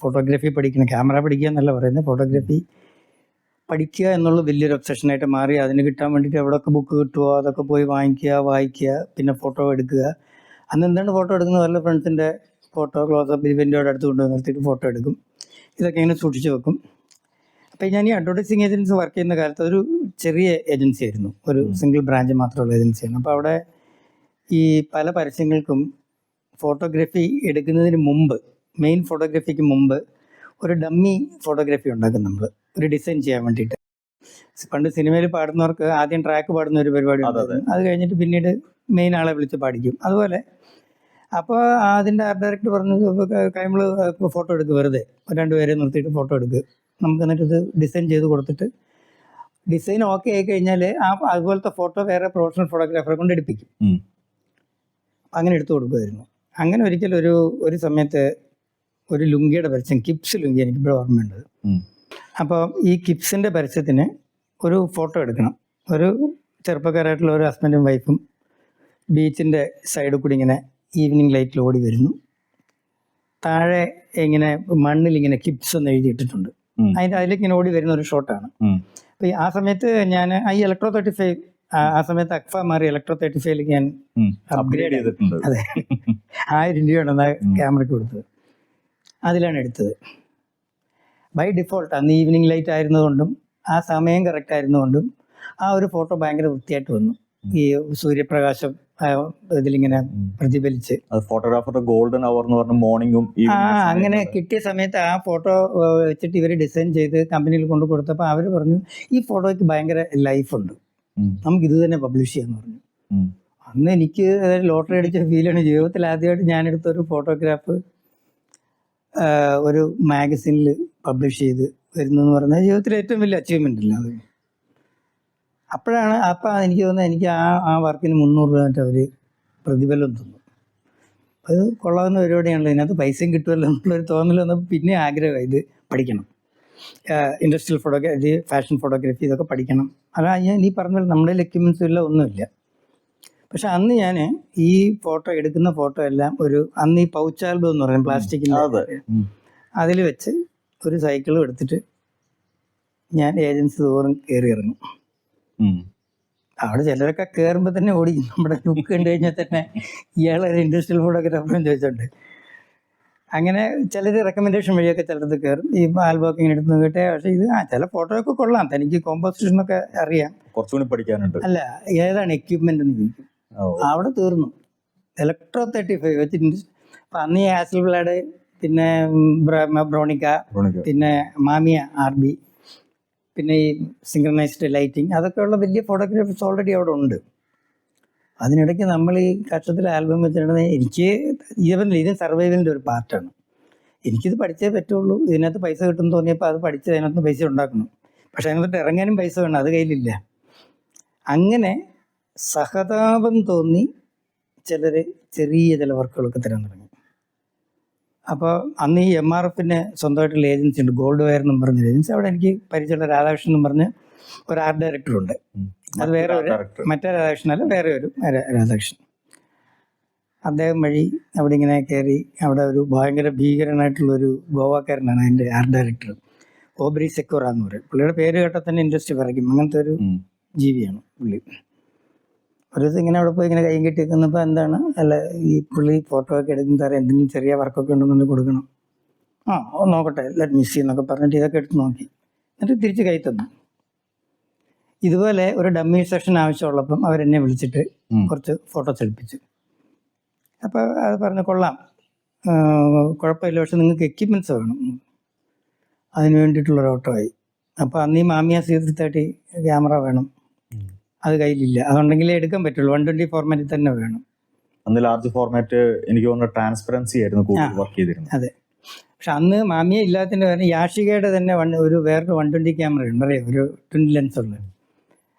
ഫോട്ടോഗ്രാഫി പഠിക്കണം, ക്യാമറ പഠിക്കുക എന്നല്ല പറയുന്നത്, ഫോട്ടോഗ്രാഫി പഠിക്കുക എന്നുള്ള വലിയൊരു ഒബ്സഷനായിട്ട് മാറി. അതിന് കിട്ടാൻ വേണ്ടിയിട്ട് എവിടെയൊക്കെ ബുക്ക് കിട്ടുമോ അതൊക്കെ പോയി വായിക്കുക, പിന്നെ ഫോട്ടോ എടുക്കുക. അന്ന് എന്താണ് ഫോട്ടോ എടുക്കുന്നത്, വല്ല ഫ്രണ്ട്സിൻ്റെ ഫോട്ടോ ക്ലോസപ്പ് ഇവൻ്റോട് അടുത്ത് കൊണ്ടുവന്ന് നിർത്തിയിട്ട് ഫോട്ടോ എടുക്കും. ഇതൊക്കെ ഇങ്ങനെ സൂക്ഷിച്ച് വെക്കും. അപ്പോൾ ഞാൻ ഈ അഡ്വർടൈസിങ് ഏജൻസി വർക്ക് ചെയ്യുന്ന കാലത്ത് ഒരു ചെറിയ ഏജൻസി ആയിരുന്നു, ഒരു സിംഗിൾ ബ്രാഞ്ച് മാത്രമുള്ള ഏജൻസിയാണ്. അപ്പോൾ അവിടെ ഈ പല പരസ്യങ്ങൾക്കും ഫോട്ടോഗ്രാഫി എടുക്കുന്നതിന് മുമ്പ്, മെയിൻ ഫോട്ടോഗ്രാഫിക്ക് മുമ്പ് ഒരു ഡമ്മി ഫോട്ടോഗ്രാഫി ഉണ്ടാക്കും നമ്മൾ, ഒരു ഡിസൈൻ ചെയ്യാൻ വേണ്ടിയിട്ട്. പണ്ട് സിനിമയിൽ പാടുന്നവർക്ക് ആദ്യം ട്രാക്ക് പാടുന്ന ഒരു പരിപാടി ഉണ്ടായിരുന്നു. അത് കഴിഞ്ഞിട്ട് പിന്നീട് മെയിൻ ആളെ വിളിച്ച് പാടിക്കും. അതുപോലെ അപ്പോൾ അതിൻ്റെ ആർട്ട് ഡയറക്ടർ പറഞ്ഞു, കൈമൾ ഫോട്ടോ എടുക്കുക, വെറുതെ 2 പേരെ നിർത്തിയിട്ട് ഫോട്ടോ എടുക്കുക, നമുക്ക് എന്നിട്ട് ഇത് ഡിസൈൻ ചെയ്ത് കൊടുത്തിട്ട് ഡിസൈൻ ഓക്കെ ആയി കഴിഞ്ഞാൽ അതുപോലത്തെ ഫോട്ടോ വേറെ പ്രൊഫഷണൽ ഫോട്ടോഗ്രാഫറെ കൊണ്ട് എടുപ്പിക്കും. അങ്ങനെ എടുത്തു കൊടുക്കുമായിരുന്നു. അങ്ങനെ ഒരിക്കൽ ഒരു സമയത്ത് ഒരു ലുങ്കിയുടെ പരസ്യം, കിപ്സ് ലുങ്കി, എനിക്കിപ്പോഴും ഓർമ്മയുണ്ട്. അപ്പോൾ ഈ കിപ്സിൻ്റെ പരസ്യത്തിന് ഒരു ഫോട്ടോ എടുക്കണം. ഒരു ചെറുപ്പക്കാരായിട്ടുള്ള ഒരു ഹസ്ബൻഡും വൈഫും ബീച്ചിൻ്റെ സൈഡിൽ കൂടി ഇങ്ങനെ ഈവനിങ് ലൈറ്റിൽ ഓടി വരുന്നു. താഴെ ഇങ്ങനെ മണ്ണിലിങ്ങനെ കിപ്സ് എന്ന് എഴുതിയിട്ടിട്ടുണ്ട്. അതിലേക്ക് ഇങ്ങനെ ഓടി വരുന്ന ഒരു ഷോട്ടാണ്. അപ്പോൾ ആ സമയത്ത് ഞാൻ ഈ ഇലക്ട്രോ 35, ആ സമയത്ത് അക്ഫ മാറി ഇലക്ട്രോ 35ലേക്ക് ഞാൻ അപ്ഗ്രേഡ് ചെയ്തിട്ടുണ്ട്. അതെ, 1000 രൂപയാണ് ക്യാമറയ്ക്ക് കൊടുത്തത്. അതിലാണ് എടുത്തത്. ബൈ ഡിഫോൾട്ട് അന്ന് ഈവനിങ് ലൈറ്റ് ആയിരുന്നതുകൊണ്ടും ആ സമയം കറക്റ്റ് ആയിരുന്നുകൊണ്ടും ആ ഒരു ഫോട്ടോ ഭയങ്കര വൃത്തിയായിട്ട് വന്നു. ഈ സൂര്യപ്രകാശം ഇതിലിങ്ങനെ പ്രതിഫലിച്ച്
അത് ഫോട്ടോഗ്രാഫറുടെ ഗോൾഡൻ അവർ എന്ന് പറഞ്ഞ മോർണിംഗും
അങ്ങനെ കിട്ടിയ സമയത്ത് ആ ഫോട്ടോ വെച്ചിട്ട് ഇവർ ഡിസൈൻ ചെയ്ത് കമ്പനിയിൽ കൊണ്ട് കൊടുത്തപ്പോൾ അവർ പറഞ്ഞു ഈ ഫോട്ടോയ്ക്ക് ഭയങ്കര ലൈഫുണ്ട്, നമുക്ക് ഇത് തന്നെ പബ്ലിഷ് ചെയ്യാന്ന് പറഞ്ഞു. അന്ന് എനിക്ക് ലോട്ടറി അടിച്ച ഫീലാണ്. ജീവിതത്തിൽ ആദ്യമായിട്ട് ഞാനെടുത്തൊരു ഫോട്ടോഗ്രാഫ് ഒരു മാഗസിനിൽ പബ്ലിഷ് ചെയ്ത് വരുന്നതെന്ന് പറഞ്ഞാൽ ജീവിതത്തിലെ ഏറ്റവും വലിയ അച്ചീവ്മെൻ്റ് അല്ല അത്. അപ്പോഴാണ് എനിക്ക് തോന്നുന്നത് എനിക്ക് ആ വർക്കിന് 300 രൂപ അവർ പ്രതിഫലം തന്നു. അത് കൊള്ളാവുന്ന പരിപാടിയാണല്ലോ, ഇതിനകത്ത് പൈസയും കിട്ടുമല്ലോ എന്നുള്ളൊരു തോന്നൽ വന്നപ്പോൾ പിന്നെ ആഗ്രഹമായി ഇത് പഠിക്കണം. ഇൻഡസ്ട്രിയൽ ഫോട്ടോഗ്രാഫി, ഫാഷൻ ഫോട്ടോഗ്രാഫി, ഇതൊക്കെ പഠിക്കണം. അതാ നീ പറഞ്ഞ നമ്മുടെ എക്യുപ്മെൻസും ഇല്ല, ഒന്നുമില്ല. പക്ഷെ അന്ന് ഞാൻ ഈ ഫോട്ടോ എടുക്കുന്ന ഫോട്ടോ എല്ലാം അന്ന് ഈ പൗച്ച് ആൽബം എന്ന് പറയുന്നത് പ്ലാസ്റ്റിക്കിൻ്റെ, അതിൽ വെച്ച് ഒരു സൈക്കിളും എടുത്തിട്ട് ഞാൻ ഏജൻസി തോറും കയറി ഇറങ്ങും. അവിടെ ചിലരൊക്കെ കയറുമ്പോൾ തന്നെ ഓടി, നമ്മുടെ ലുക്ക് കണ്ടു കഴിഞ്ഞാൽ തന്നെ ഇയാളൊരു ഇൻഡസ്ട്രിയൽ ഫോട്ടോഗ്രാഫറും ചോദിച്ചോണ്ട്. അങ്ങനെ ചിലർ റെക്കമെൻഡേഷൻ വഴിയൊക്കെ ചിലത് കയറും. ഈ ആൽബമൊക്കെ ഇങ്ങനെ എടുത്ത് നോക്കട്ടെ. പക്ഷേ ഇത് ചില ഫോട്ടോയൊക്കെ കൊള്ളാം, തനിക്ക് കോമ്പോസിഷനൊക്കെ അറിയാം,
കുറച്ചുകൂടി പഠിക്കാനുണ്ട്.
അല്ല ഏതാണ് എക്യുപ്മെന്റ് എന്ന് ചോദിക്കും. അവിടെ തീർന്നു. ഇലക്ട്രോ 35 വെച്ചിട്ടുണ്ട്. അപ്പം അന്ന് ഈ ഹാസൽബ്ലാഡ്, പിന്നെ ബ്രോണിക്ക, പിന്നെ മാമിയ RB, പിന്നെ ഈ സിങ്ക്രണൈസ്ഡ് ലൈറ്റിംഗ്, അതൊക്കെയുള്ള വലിയ ഫോട്ടോഗ്രാഫേഴ്സ് ഓൾറെഡി അവിടെ ഉണ്ട്. അതിനിടയ്ക്ക് നമ്മൾ ഈ കഷ്ടത്തിൽ ആൽബം വെച്ചിട്ടുണ്ടെങ്കിൽ എനിക്ക് ഇത് സർവൈവലിൻ്റെ ഒരു പാർട്ടാണ്. എനിക്കിത് പഠിച്ചേ പറ്റുള്ളൂ, ഇതിനകത്ത് പൈസ കിട്ടുമെന്ന് തോന്നിയപ്പോൾ അത് പഠിച്ച് അതിനകത്ത് പൈസ ഉണ്ടാക്കണം. പക്ഷെ അതിനകത്ത് ഇറങ്ങാനും പൈസ വേണം, അത് കയ്യിലില്ല. അങ്ങനെ സഹതാപം തോന്നി ചിലർ ചെറിയ ചില വർക്കുകളൊക്കെ തരാൻ തുടങ്ങി. അപ്പോൾ അന്ന് ഈ MRFന് സ്വന്തമായിട്ടുള്ള ഏജൻസി ഉണ്ട്, ഗോൾഡ് വയർ എന്നും പറഞ്ഞ ഏജൻസി. അവിടെ എനിക്ക് പരിചയമുള്ള രാധാകൃഷ്ണൻ എന്ന് പറഞ്ഞ് ഒരു ആർട്ട് ഡയറക്ടറുണ്ട്. അത് വേറെ മറ്റേ രാധാകൃഷ്ണനല്ല, വേറെ ഒരു രാധാകൃഷ്ണൻ. അദ്ദേഹം വഴി അവിടെ ഇങ്ങനെ കയറി. അവിടെ ഒരു ഭയങ്കര ഭീകരനായിട്ടുള്ളൊരു ഗോവാക്കാരനാണ് അതിൻ്റെ ആർട്ട് ഡയറക്ടർ, ഓബ്രി സെക്യൂറ എന്ന് പറയും. പുള്ളിയുടെ പേര് കേട്ടാൽ തന്നെ ഇൻഡസ്ട്രി പറയും, അങ്ങനത്തെ ഒരു ജീവിയാണ് പുള്ളി. ഒരു ദിവസം ഇങ്ങനെ അവിടെ പോയി ഇങ്ങനെ കൈ കെട്ടി നിൽക്കുന്നപ്പോൾ എന്താണ്, അല്ല ഈ പുള്ളി ഫോട്ടോ ഒക്കെ എടുക്കുന്ന തരാം, എന്തെങ്കിലും ചെറിയ വർക്കൊക്കെ ഉണ്ടെന്നുണ്ടെങ്കിൽ കൊടുക്കണം. നോക്കട്ടെ, ലെറ്റ് മിസ് എന്നൊക്കെ പറഞ്ഞിട്ട് ഇതൊക്കെ എടുത്ത് നോക്കി, എന്നിട്ട് തിരിച്ച് കൈ തന്നു. ഇതുപോലെ ഒരു ഡമ്മി സെഷൻ ആവശ്യമുള്ളപ്പം അവരെന്നെ വിളിച്ചിട്ട് കുറച്ച് ഫോട്ടോസ് എടുപ്പിച്ചു. അപ്പോൾ അത് പറഞ്ഞു, കൊള്ളാം, കുഴപ്പമില്ല, പക്ഷെ നിങ്ങൾക്ക് എക്യുപ്മെൻറ്റ്സ് വേണം. അതിന് വേണ്ടിയിട്ടുള്ളൊരു ഓട്ടോ ആയി. അപ്പോൾ അന്ന് ഈ മാമിയ C330 ക്യാമറ വേണം, അത് കയ്യിലില്ല. അതുണ്ടെങ്കിലേ എടുക്കാൻ പറ്റുള്ളൂ, 120 ഫോർമാറ്റിൽ തന്നെ വേണം.
അന്ന് ലാർജ് ഫോർമാറ്റ് എനിക്ക് തോന്നുന്നു ട്രാൻസ്പെറൻസി ആയിരുന്നു കൂടുതൽ വർക്ക് ചെയ്തിരുന്നത്.
അതെ. പക്ഷെ അന്ന് മാമിയ ഇല്ലാത്തതിൻ്റെ കാരണം യാഷികയുടെ തന്നെ വേറൊരു 120 ക്യാമറ ഉണ്ട്, അറിയാം, ഒരു ട്വിൻ ലെൻസ് ഉള്ളത്.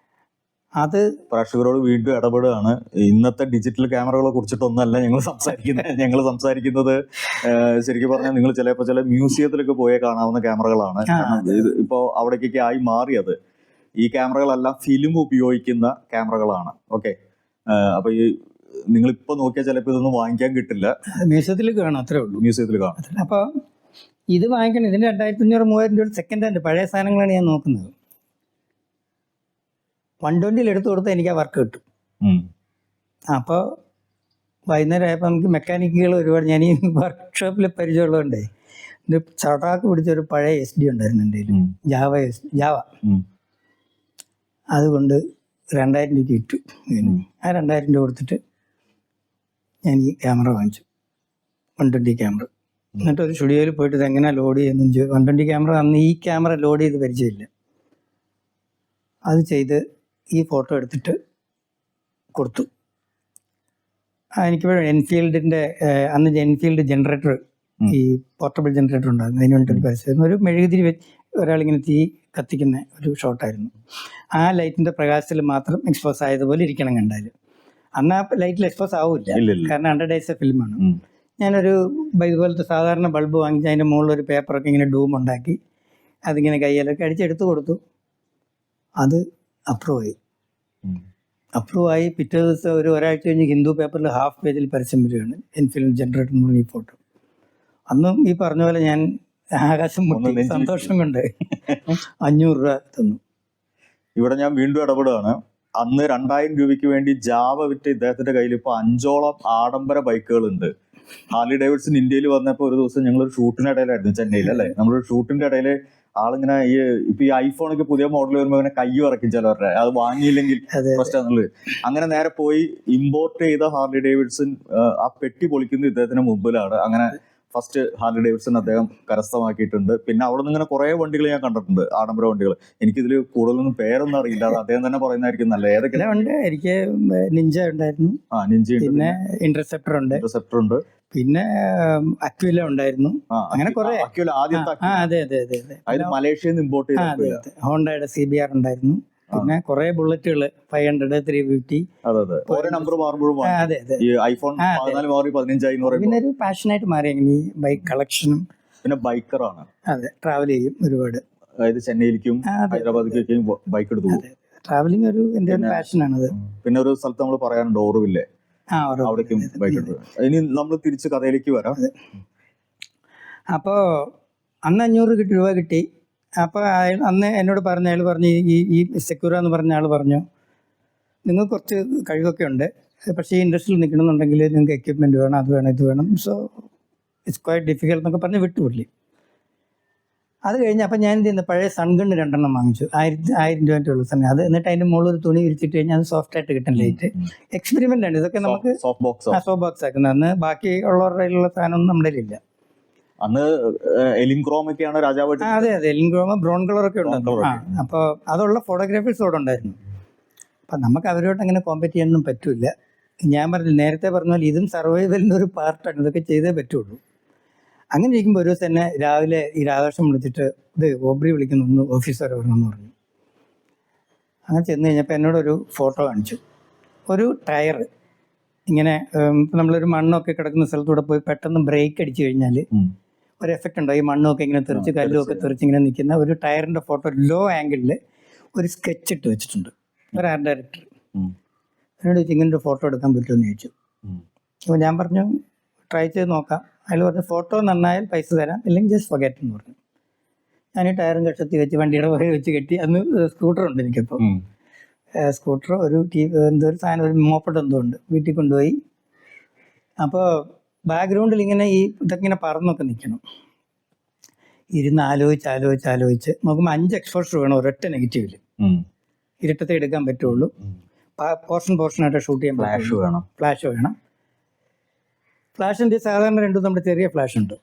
അത്
പ്രേക്ഷകരോട് വീണ്ടും ഇടപെടുകയാണ്. ഇന്നത്തെ ഡിജിറ്റൽ ക്യാമറകളെ കുറിച്ചിട്ടൊന്നല്ല ഞങ്ങൾ സംസാരിക്കുന്നത്. ശരിക്കും പറഞ്ഞാൽ നിങ്ങൾ ചിലപ്പോൾ ചില മ്യൂസിയത്തിലൊക്കെ പോയേ കാണാവുന്ന ക്യാമറകളാണ്. ഇപ്പോ അവിടേക്കൊക്കെ ആയി മാറിയത്. ഈ ക്യാമറകളെല്ലാം ഫിലിം ഉപയോഗിക്കുന്ന ക്യാമറകളാണ്. ഓക്കെ, അപ്പൊ ഈ നിങ്ങളിപ്പോ നോക്കിയാൽ ചിലപ്പോൾ ഇതൊന്നും വാങ്ങിക്കാൻ കിട്ടില്ല,
മ്യൂസിയത്തിൽ കാണാം, അത്രേ ഉള്ളൂ,
മ്യൂസിയത്തിൽ കാണാം.
അപ്പൊ ഇത് വാങ്ങിക്കണം. ഇതിന് 2500-3000 രൂപ സെക്കൻഡ് ഹാൻഡ് പഴയ സാധനങ്ങളാണ് ഞാൻ നോക്കുന്നത്. 120 എടുത്തു കൊടുത്താൽ എനിക്ക് ആ വർക്ക് കിട്ടും. അപ്പോൾ വൈകുന്നേരം ആയപ്പോൾ നമുക്ക് മെക്കാനിക്കുകൾ ഒരുപാട്, ഞാൻ ഈ വർക്ക്ഷോപ്പിൽ പരിചയമുള്ളതുകൊണ്ടേ ഇത് ചടാക്ക് പിടിച്ചൊരു പഴയ SD ഉണ്ടായിരുന്നു എൻ്റെ കയ്യിൽ, ജാവ. അതുകൊണ്ട് 2000 രൂപയ്ക്ക് ഇട്ടു. ആ 2000 രൂപ കൊടുത്തിട്ട് ഞാൻ ഈ ക്യാമറ വാങ്ങിച്ചു, 120 ക്യാമറ. എന്നിട്ട് ഒരു സ്റ്റുഡിയോയിൽ പോയിട്ട് ഇത് എങ്ങനെയാണ് ലോഡ് ചെയ്യുന്നതെന്ന് ചോദിച്ചു. 120 ക്യാമറ അന്ന് ഈ ക്യാമറ ലോഡ് ചെയ്ത് പരിചയമില്ല. അത് ചെയ്ത് ഈ ഫോട്ടോ എടുത്തിട്ട് കൊടുത്തു. എനിക്കിപ്പോൾ എൻഫീൽഡിൻ്റെ അന്ന് എൻഫീൽഡ് ജനറേറ്റർ, ഈ പോർട്ടബിൾ ജനറേറ്റർ ഉണ്ടായിരുന്നു, അതിന് വേണ്ടിയിട്ട് പരസ്യം ഒരു മെഴുകുതിരി വെച്ച് ഒരാളിങ്ങനെ തീ കത്തിക്കുന്ന ഒരു ഷോട്ടായിരുന്നു. ആ ലൈറ്റിൻ്റെ പ്രകാശത്തിൽ മാത്രം എക്സ്പോസ് ആയതുപോലെ ഇരിക്കണം കണ്ടാൽ. അന്ന് ആ ലൈറ്റിൽ എക്സ്പോസ് ആവില്ല, കാരണം 100 ഡേയ്സ് ഫിലിമാണ്. ഞാനൊരു ഇതുപോലത്തെ സാധാരണ ബൾബ് വാങ്ങിച്ച് അതിൻ്റെ മുകളിൽ ഒരു പേപ്പറൊക്കെ ഇങ്ങനെ ഡൂം ഉണ്ടാക്കി അതിങ്ങനെ കയ്യിലൊക്കെ അടിച്ചെടുത്ത് കൊടുത്തു. അത് അപ്രൂവ് ആയി. പിറ്റേ ദിവസം ഒരാഴ്ച കഴിഞ്ഞ് ഹിന്ദു പേപ്പറിൽ ഹാഫ് പേജിൽ പരസ്യം വരികയാണ്, എൻഫീൽഡ് ജനറേറ്റർ എന്ന് പറഞ്ഞ ഈ ഫോട്ടോ. അന്നും ഈ പറഞ്ഞ പോലെ ഞാൻ ആകാശം മുട്ടി സന്തോഷം കൊണ്ട് 500 രൂപ തന്നു.
ഇവിടെ ഞാൻ വീണ്ടും ഇടപെടുകയാണ്. അന്ന് 2000 രൂപയ്ക്ക് വേണ്ടി ജാവ വിറ്റ് ഇദ്ദേഹത്തിന്റെ കയ്യിൽ ഇപ്പോൾ 5ഓളം ആഡംബര ബൈക്കുകളുണ്ട്. ഹാർലി ഡേവിഡ്സൺ ഇന്ത്യയിൽ വന്നപ്പോൾ ഒരു ദിവസം ഞങ്ങളൊരു ഷൂട്ടിനിടയിലായിരുന്നു, ചെന്നൈയിൽ അല്ലേ, നമ്മളൊരു ഷൂട്ടിന്റെ ഇടയിൽ ആളിങ്ങനെ ഈ ഇപ്പൊ ഈ ഐഫോണൊക്കെ പുതിയ മോഡൽ വരുമ്പോൾ ഇങ്ങനെ കൈ വറക്കും ചിലവരുടെ, അത് വാങ്ങിയില്ലെങ്കിൽ
അതെ
പ്രശ്നമാണെന്നുള്ളത്. അങ്ങനെ നേരെ പോയി ഇമ്പോർട്ട് ചെയ്ത ഹാർലി ഡേവിഡ്സൺ ആ പെട്ടി പൊളിക്കുന്നത് ഇദ്ദേഹത്തിന് മുമ്പിലാണ്. അങ്ങനെ ഫസ്റ്റ് ഹാർലി ഡേവിഡ്സൺ അദ്ദേഹം കരസ്ഥമാക്കിയിട്ടുണ്ട്. പിന്നെ അവിടെ നിന്ന് ഇങ്ങനെ കുറെ വണ്ടികൾ ഞാൻ കണ്ടിട്ടുണ്ട്, ആഡംബര വണ്ടികൾ. എനിക്കിതിൽ കൂടുതലൊന്നും പേരൊന്നും അറിയില്ല, അത് അദ്ദേഹം തന്നെ പറയുന്നതായിരിക്കും നല്ല. ഏതൊക്കെ
ഉണ്ട്? എനിക്ക് നിഞ്ച ഉണ്ടായിരുന്നു,
നിഞ്ചി ഉണ്ട്,
പിന്നെ ഇന്റർസെപ്റ്റർ ഉണ്ട്,
ഇന്റർസെപ്റ്റർ ഉണ്ട്,
പിന്നെ അക്വില ഉണ്ടായിരുന്നു. അങ്ങനെ കുറെ.
ആദ്യത്തെ
അതെ അതെ അതെ അതെ.
അതായത് മലേഷ്യയിൽ നിന്ന് ഇമ്പോർട്ട് ചെയ്ത
ഹോണ്ടയുടെ CBR ഉണ്ടായിരുന്നു. പിന്നെ കുറെ ബുള്ളറ്റുകൾ 500, 350.
അതെ, ഓരോ നമ്പർ മാറുമ്പോഴും
അതെ അതെ.
ഈ ഐഫോൺ 14 മാറി 15 എന്ന് പറയുമ്പോൾ
പിന്നെ ഒരു പാഷനായിട്ട് മാറി അങ്ങനെ ഈ ബൈക്ക് കളക്ഷനും.
പിന്നെ ബൈക്കറാണ്.
അതെ, ട്രാവൽ ചെയ്യും ഒരുപാട്.
അതായത് ചെന്നൈയിലേക്കും ഹൈദരാബാദിലേക്കും ബൈക്ക് എടുത്തു പോകും.
ട്രാവലിംഗ് ഒരു എൻ്റെ ഒരു പാഷനാണത്.
പിന്നെ ഒരു സ്ഥലത്ത് നമ്മൾ പറയാനുണ്ട്, ഓറുവില്ലേ, അവിടേക്കും ബൈക്ക് എടുത്തു. ഇനി നമ്മൾ തിരിച്ച് കഥയിലേക്ക് വരാം.
അപ്പോൾ അന്ന് 500 രൂപ കിട്ടി. അപ്പോൾ അന്ന് എന്നോട് അയാൾ പറഞ്ഞു, ഈ സെക്യൂര എന്ന് പറഞ്ഞ ആൾ പറഞ്ഞു, നിങ്ങൾക്ക് കുറച്ച് കഴിവൊക്കെ ഉണ്ട്, പക്ഷേ ഈ ഇൻഡസ്ട്രിയിൽ നിൽക്കണമെന്നുണ്ടെങ്കിൽ നിങ്ങൾക്ക് എക്യുപ്മെൻറ്റ് വേണം, അത് വേണം, ഇത് വേണം, സോ ഇറ്റ്സ് ക്വൈറ്റ് ഡിഫിക്കൽട്ട് എന്നൊക്കെ പറഞ്ഞ് വിട്ടുപുള്ളി. അത് കഴിഞ്ഞ് അപ്പം ഞാൻ എന്ത് ചെയ്യുന്നത്, പഴയ സൺഗണ്ണ് 2 വാങ്ങിച്ചു. 1000 രൂപ ഉള്ള സമയം അത്. എന്നിട്ട് അതിൻ്റെ മുകളിൽ ഒരു തുണി വിരിച്ചിട്ട് കഴിഞ്ഞാൽ അത് സോഫ്റ്റ് ആയിട്ട് കിട്ടും. ലൈറ്റ് എക്സ്പെരിമെൻ്റ് ആണ് ഇതൊക്കെ. നമുക്ക് സോഫ്റ്റ് ബോക്സ് ആക്കുന്നത്. അന്ന് ബാക്കി ഉള്ളവരുടെ സാധനമൊന്നും നമ്മുടെ ഇല്ല.
അന്ന് എലിൻക്രോം ഒക്കെയാണ് രാജാവ്.
അതെ അതെ, എലിൻക്രോം ബ്രൗൺ കളറൊക്കെ ഉണ്ടായിരുന്നു. അപ്പോൾ അതുള്ള ഫോട്ടോഗ്രാഫേഴ്സ് അവിടെ ഉണ്ടായിരുന്നു. അപ്പം നമുക്ക് അവരോട്ട് അങ്ങനെ കോമ്പറ്റ് ചെയ്യാനൊന്നും പറ്റില്ല. ഞാൻ പറഞ്ഞു, നേരത്തെ പറഞ്ഞ പോലെ ഇതും സർവൈവലിൻ്റെ ഒരു പാർട്ടാണ്, ഇതൊക്കെ ചെയ്തേ പറ്റുള്ളൂ. അങ്ങനെ ഇരിക്കുമ്പോൾ ഒരു ദിവസം തന്നെ രാവിലെ ഈ രാധാകൃഷ്ണൻ വിളിച്ചിട്ട്, ഇത് ഓബ്രി വിളിക്കുന്നു, ഒന്ന് ഓഫീസ് വരെ വരണമെന്ന് പറഞ്ഞു. അങ്ങനെ ചെന്ന് കഴിഞ്ഞപ്പോൾ എന്നോടൊരു ഫോട്ടോ കാണിച്ചു. ഒരു ടയർ ഇങ്ങനെ നമ്മളൊരു മണ്ണൊക്കെ കിടക്കുന്ന സ്ഥലത്തൂടെ പോയി പെട്ടെന്ന് ബ്രേക്ക് അടിച്ചു കഴിഞ്ഞാൽ ഒരു എഫക്റ്റ് ഉണ്ടോ, ഈ മണ്ണൊക്കെ ഇങ്ങനെ തെറിച്ച് കല്ലുമൊക്കെ തെറിച്ച് ഇങ്ങനെ നിൽക്കുന്ന ഒരു ടയറിൻ്റെ ഫോട്ടോ ലോ ആംഗിളിൽ ഒരു സ്കെച്ച് ഇട്ട് വെച്ചിട്ടുണ്ട്. ഒരു ആർട്ട് ഡയറക്ടർ എന്നോട് ചോദിച്ചു, ഇങ്ങനെ ഒരു ഫോട്ടോ എടുക്കാൻ പറ്റുമെന്ന് ചോദിച്ചു. അപ്പോൾ ഞാൻ പറഞ്ഞു, ട്രൈ ചെയ്ത് നോക്കാം. അയാൾ പറഞ്ഞു, ഫോട്ടോ നന്നായാൽ പൈസ തരാം, അല്ലെങ്കിൽ ജസ്റ്റ് ഫൊഗെറ്റ് എന്ന് പറഞ്ഞു. ഞാൻ ഈ ടയറും കക്ഷത്തി വെച്ച് വണ്ടിയുടെ പുറകെ വെച്ച് കെട്ടി. അന്ന് സ്കൂട്ടറുണ്ട് എനിക്കപ്പോൾ. സ്കൂട്ടർ ഒരു എന്തോ ഒരു സാധനം, ഒരു മോപ്പഡ് എന്തോ ഉണ്ട്, വീട്ടിൽ കൊണ്ടുപോയി. അപ്പോൾ ബാക്ക്ഗ്രൗണ്ടിൽ ഇങ്ങനെ ഈ ഇതൊക്കെ ഇങ്ങനെ പറന്നൊക്കെ നിൽക്കണം. ഇരുന്ന് ആലോചിച്ച് നോക്കുമ്പോൾ 5 എക്സ്പോഷർ വേണം ഒരൊറ്റ നെഗറ്റീവിൽ. ഇരുട്ടത്തെ എടുക്കാൻ പറ്റുള്ളൂ. പോർഷനായിട്ട് ഷൂട്ട് ചെയ്യാൻ ഫ്ലാഷ് വേണം. ഫ്ലാഷിൻ്റെ സാധാരണ 2 നമ്മുടെ ചെറിയ ഫ്ലാഷ് ഉണ്ട്.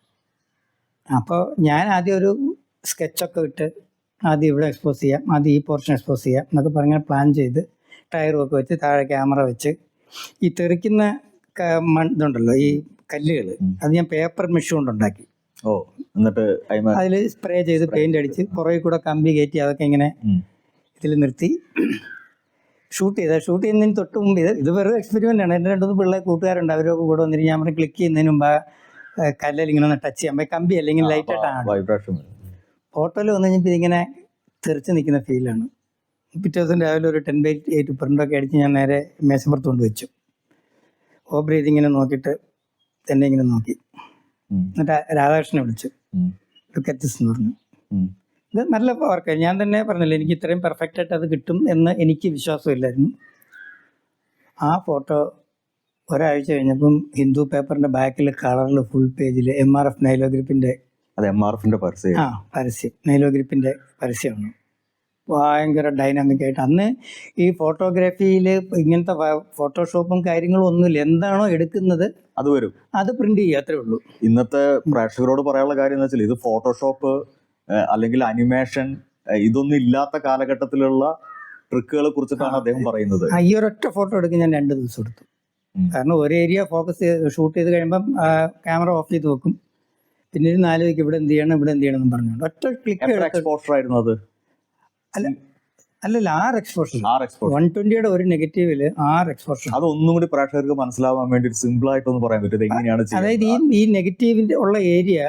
അപ്പോൾ ഞാൻ ആദ്യം ഒരു സ്കെച്ചൊക്കെ ഇട്ട് ആദ്യം ഇവിടെ എക്സ്പോസ് ചെയ്യാം, ആദ്യം ഈ പോർഷൻ എക്സ്പോസ് ചെയ്യാം എന്നൊക്കെ പറഞ്ഞാൽ പ്ലാൻ ചെയ്ത് ടയറും ഒക്കെ വെച്ച് താഴെ ക്യാമറ വെച്ച് ഈ തെറിക്കുന്ന ഇതുണ്ടല്ലോ, ഈ കല്ലുകൾ, അത് ഞാൻ പേപ്പർ മെഷ് കൊണ്ടുണ്ടാക്കി.
എന്നിട്ട്
അതിൽ സ്പ്രേ ചെയ്ത് പെയിന്റ് അടിച്ച് പുറകെ കൂടെ കമ്പി കയറ്റി അതൊക്കെ ഇങ്ങനെ ഇതിൽ നിർത്തി ഷൂട്ട് ചെയ്യുന്നതിന് തൊട്ട് മുമ്പ് ഇത് വെറും എക്സ്പെരിമെൻ്റ് ആണ്. എൻ്റെ 2 പിള്ളേർ കൂട്ടുകാരുണ്ട്, അവരൊക്കെ കൂടെ വന്നിട്ട് ഞാൻ പറഞ്ഞ് ക്ലിക്ക് ചെയ്യുന്നതിന് മുമ്പ് കല്ലിൽ ഇങ്ങനെ ഒന്ന് ടച്ച് ചെയ്യാൻ കമ്പി അല്ലെങ്കിൽ ലൈറ്റായിട്ടാണ്. ഫോട്ടോയിൽ വന്നു കഴിഞ്ഞപ്പോൾ ഇതിങ്ങനെ തെറിച്ച് നിൽക്കുന്ന ഫീലാണ്. പിറ്റേ ദിവസം രാവിലെ ഒരു 10/8 പ്രിൻ്റൊക്കെ അടിച്ച് ഞാൻ നേരെ മേശപ്പുറത്ത് കൊണ്ട് വെച്ചു. ഓബ്രി ഇതിങ്ങനെ നോക്കിയിട്ട് തന്നെ ഇങ്ങനെ നോക്കി. എന്നിട്ട് രാധാകൃഷ്ണനെ വിളിച്ചു, ലുക്കറ്റിസ് എന്ന് പറഞ്ഞു. ഇത് നല്ല വർക്ക്. ഞാൻ തന്നെ പറഞ്ഞില്ല, എനിക്ക് ഇത്രയും പെർഫെക്റ്റ് ആയിട്ട് അത് കിട്ടും എന്ന് എനിക്ക് വിശ്വാസമില്ലായിരുന്നു. ആ ഫോട്ടോ ഒരാഴ്ച കഴിഞ്ഞപ്പം ഹിന്ദു പേപ്പറിൻ്റെ ബാക്കിൽ കളറിൽ ഫുൾ പേജിൽ MRF നൈലോഗ്രിപ്പിൻ്റെ പരസ്യം, നൈലോഗ്രിപ്പിൻ്റെ പരസ്യമാണ്. ഭയങ്കര ഡൈനാമിക് ആയിട്ട്. അന്ന് ഈ ഫോട്ടോഗ്രാഫിയിൽ ഇങ്ങനത്തെ ഫോട്ടോഷോപ്പും കാര്യങ്ങളും ഒന്നുമില്ല. എന്താണോ എടുക്കുന്നത്
അത് വരും,
അത് പ്രിന്റ് ചെയ്യുക, അത്രേ ഉള്ളൂ.
ഇന്നത്തെ പ്രേക്ഷകരോട് പറയാനുള്ള കാര്യം എന്ന് വെച്ചാൽ, ഇത് ഫോട്ടോഷോപ്പ് അല്ലെങ്കിൽ അനിമേഷൻ ഇതൊന്നും ഇല്ലാത്ത കാലഘട്ടത്തിലുള്ള ട്രിക്കുകളെ കുറിച്ചിട്ടാണ് അദ്ദേഹം പറയുന്നത്.
ഈ ഒരൊറ്റ ഫോട്ടോ എടുക്കാൻ ഞാൻ 2 ദിവസം എടുത്തു. കാരണം ഒരു ഏരിയ ഫോക്കസ് ഷൂട്ട് ചെയ്ത് കഴിയുമ്പം ക്യാമറ ഓഫ് ചെയ്ത് വെക്കും. പിന്നെ 4 വയ്ക്ക് ഇവിടെ എന്ത് ചെയ്യണം എന്ന് പറഞ്ഞുകൊണ്ട് ഒറ്റ ക്ലിക്ക്.
എക്സ്പോഷർ ആയിരുന്നു അത്?
അല്ലല്ല, 6 എക്സ്പോഷർ. 120യുടെ ഒരു നെഗറ്റീവില് 6 എക്സ്പോഷർ.
അത് ഒന്നും കൂടി പ്രേക്ഷകർക്ക് മനസ്സിലാവാൻ വേണ്ടി സിമ്പിൾ ആയിട്ടൊന്ന് പറയാൻ പറ്റും എങ്ങനെയാണ്.
അതായത് ഈ നെഗറ്റീവിന്റെ ഉള്ള ഏരിയ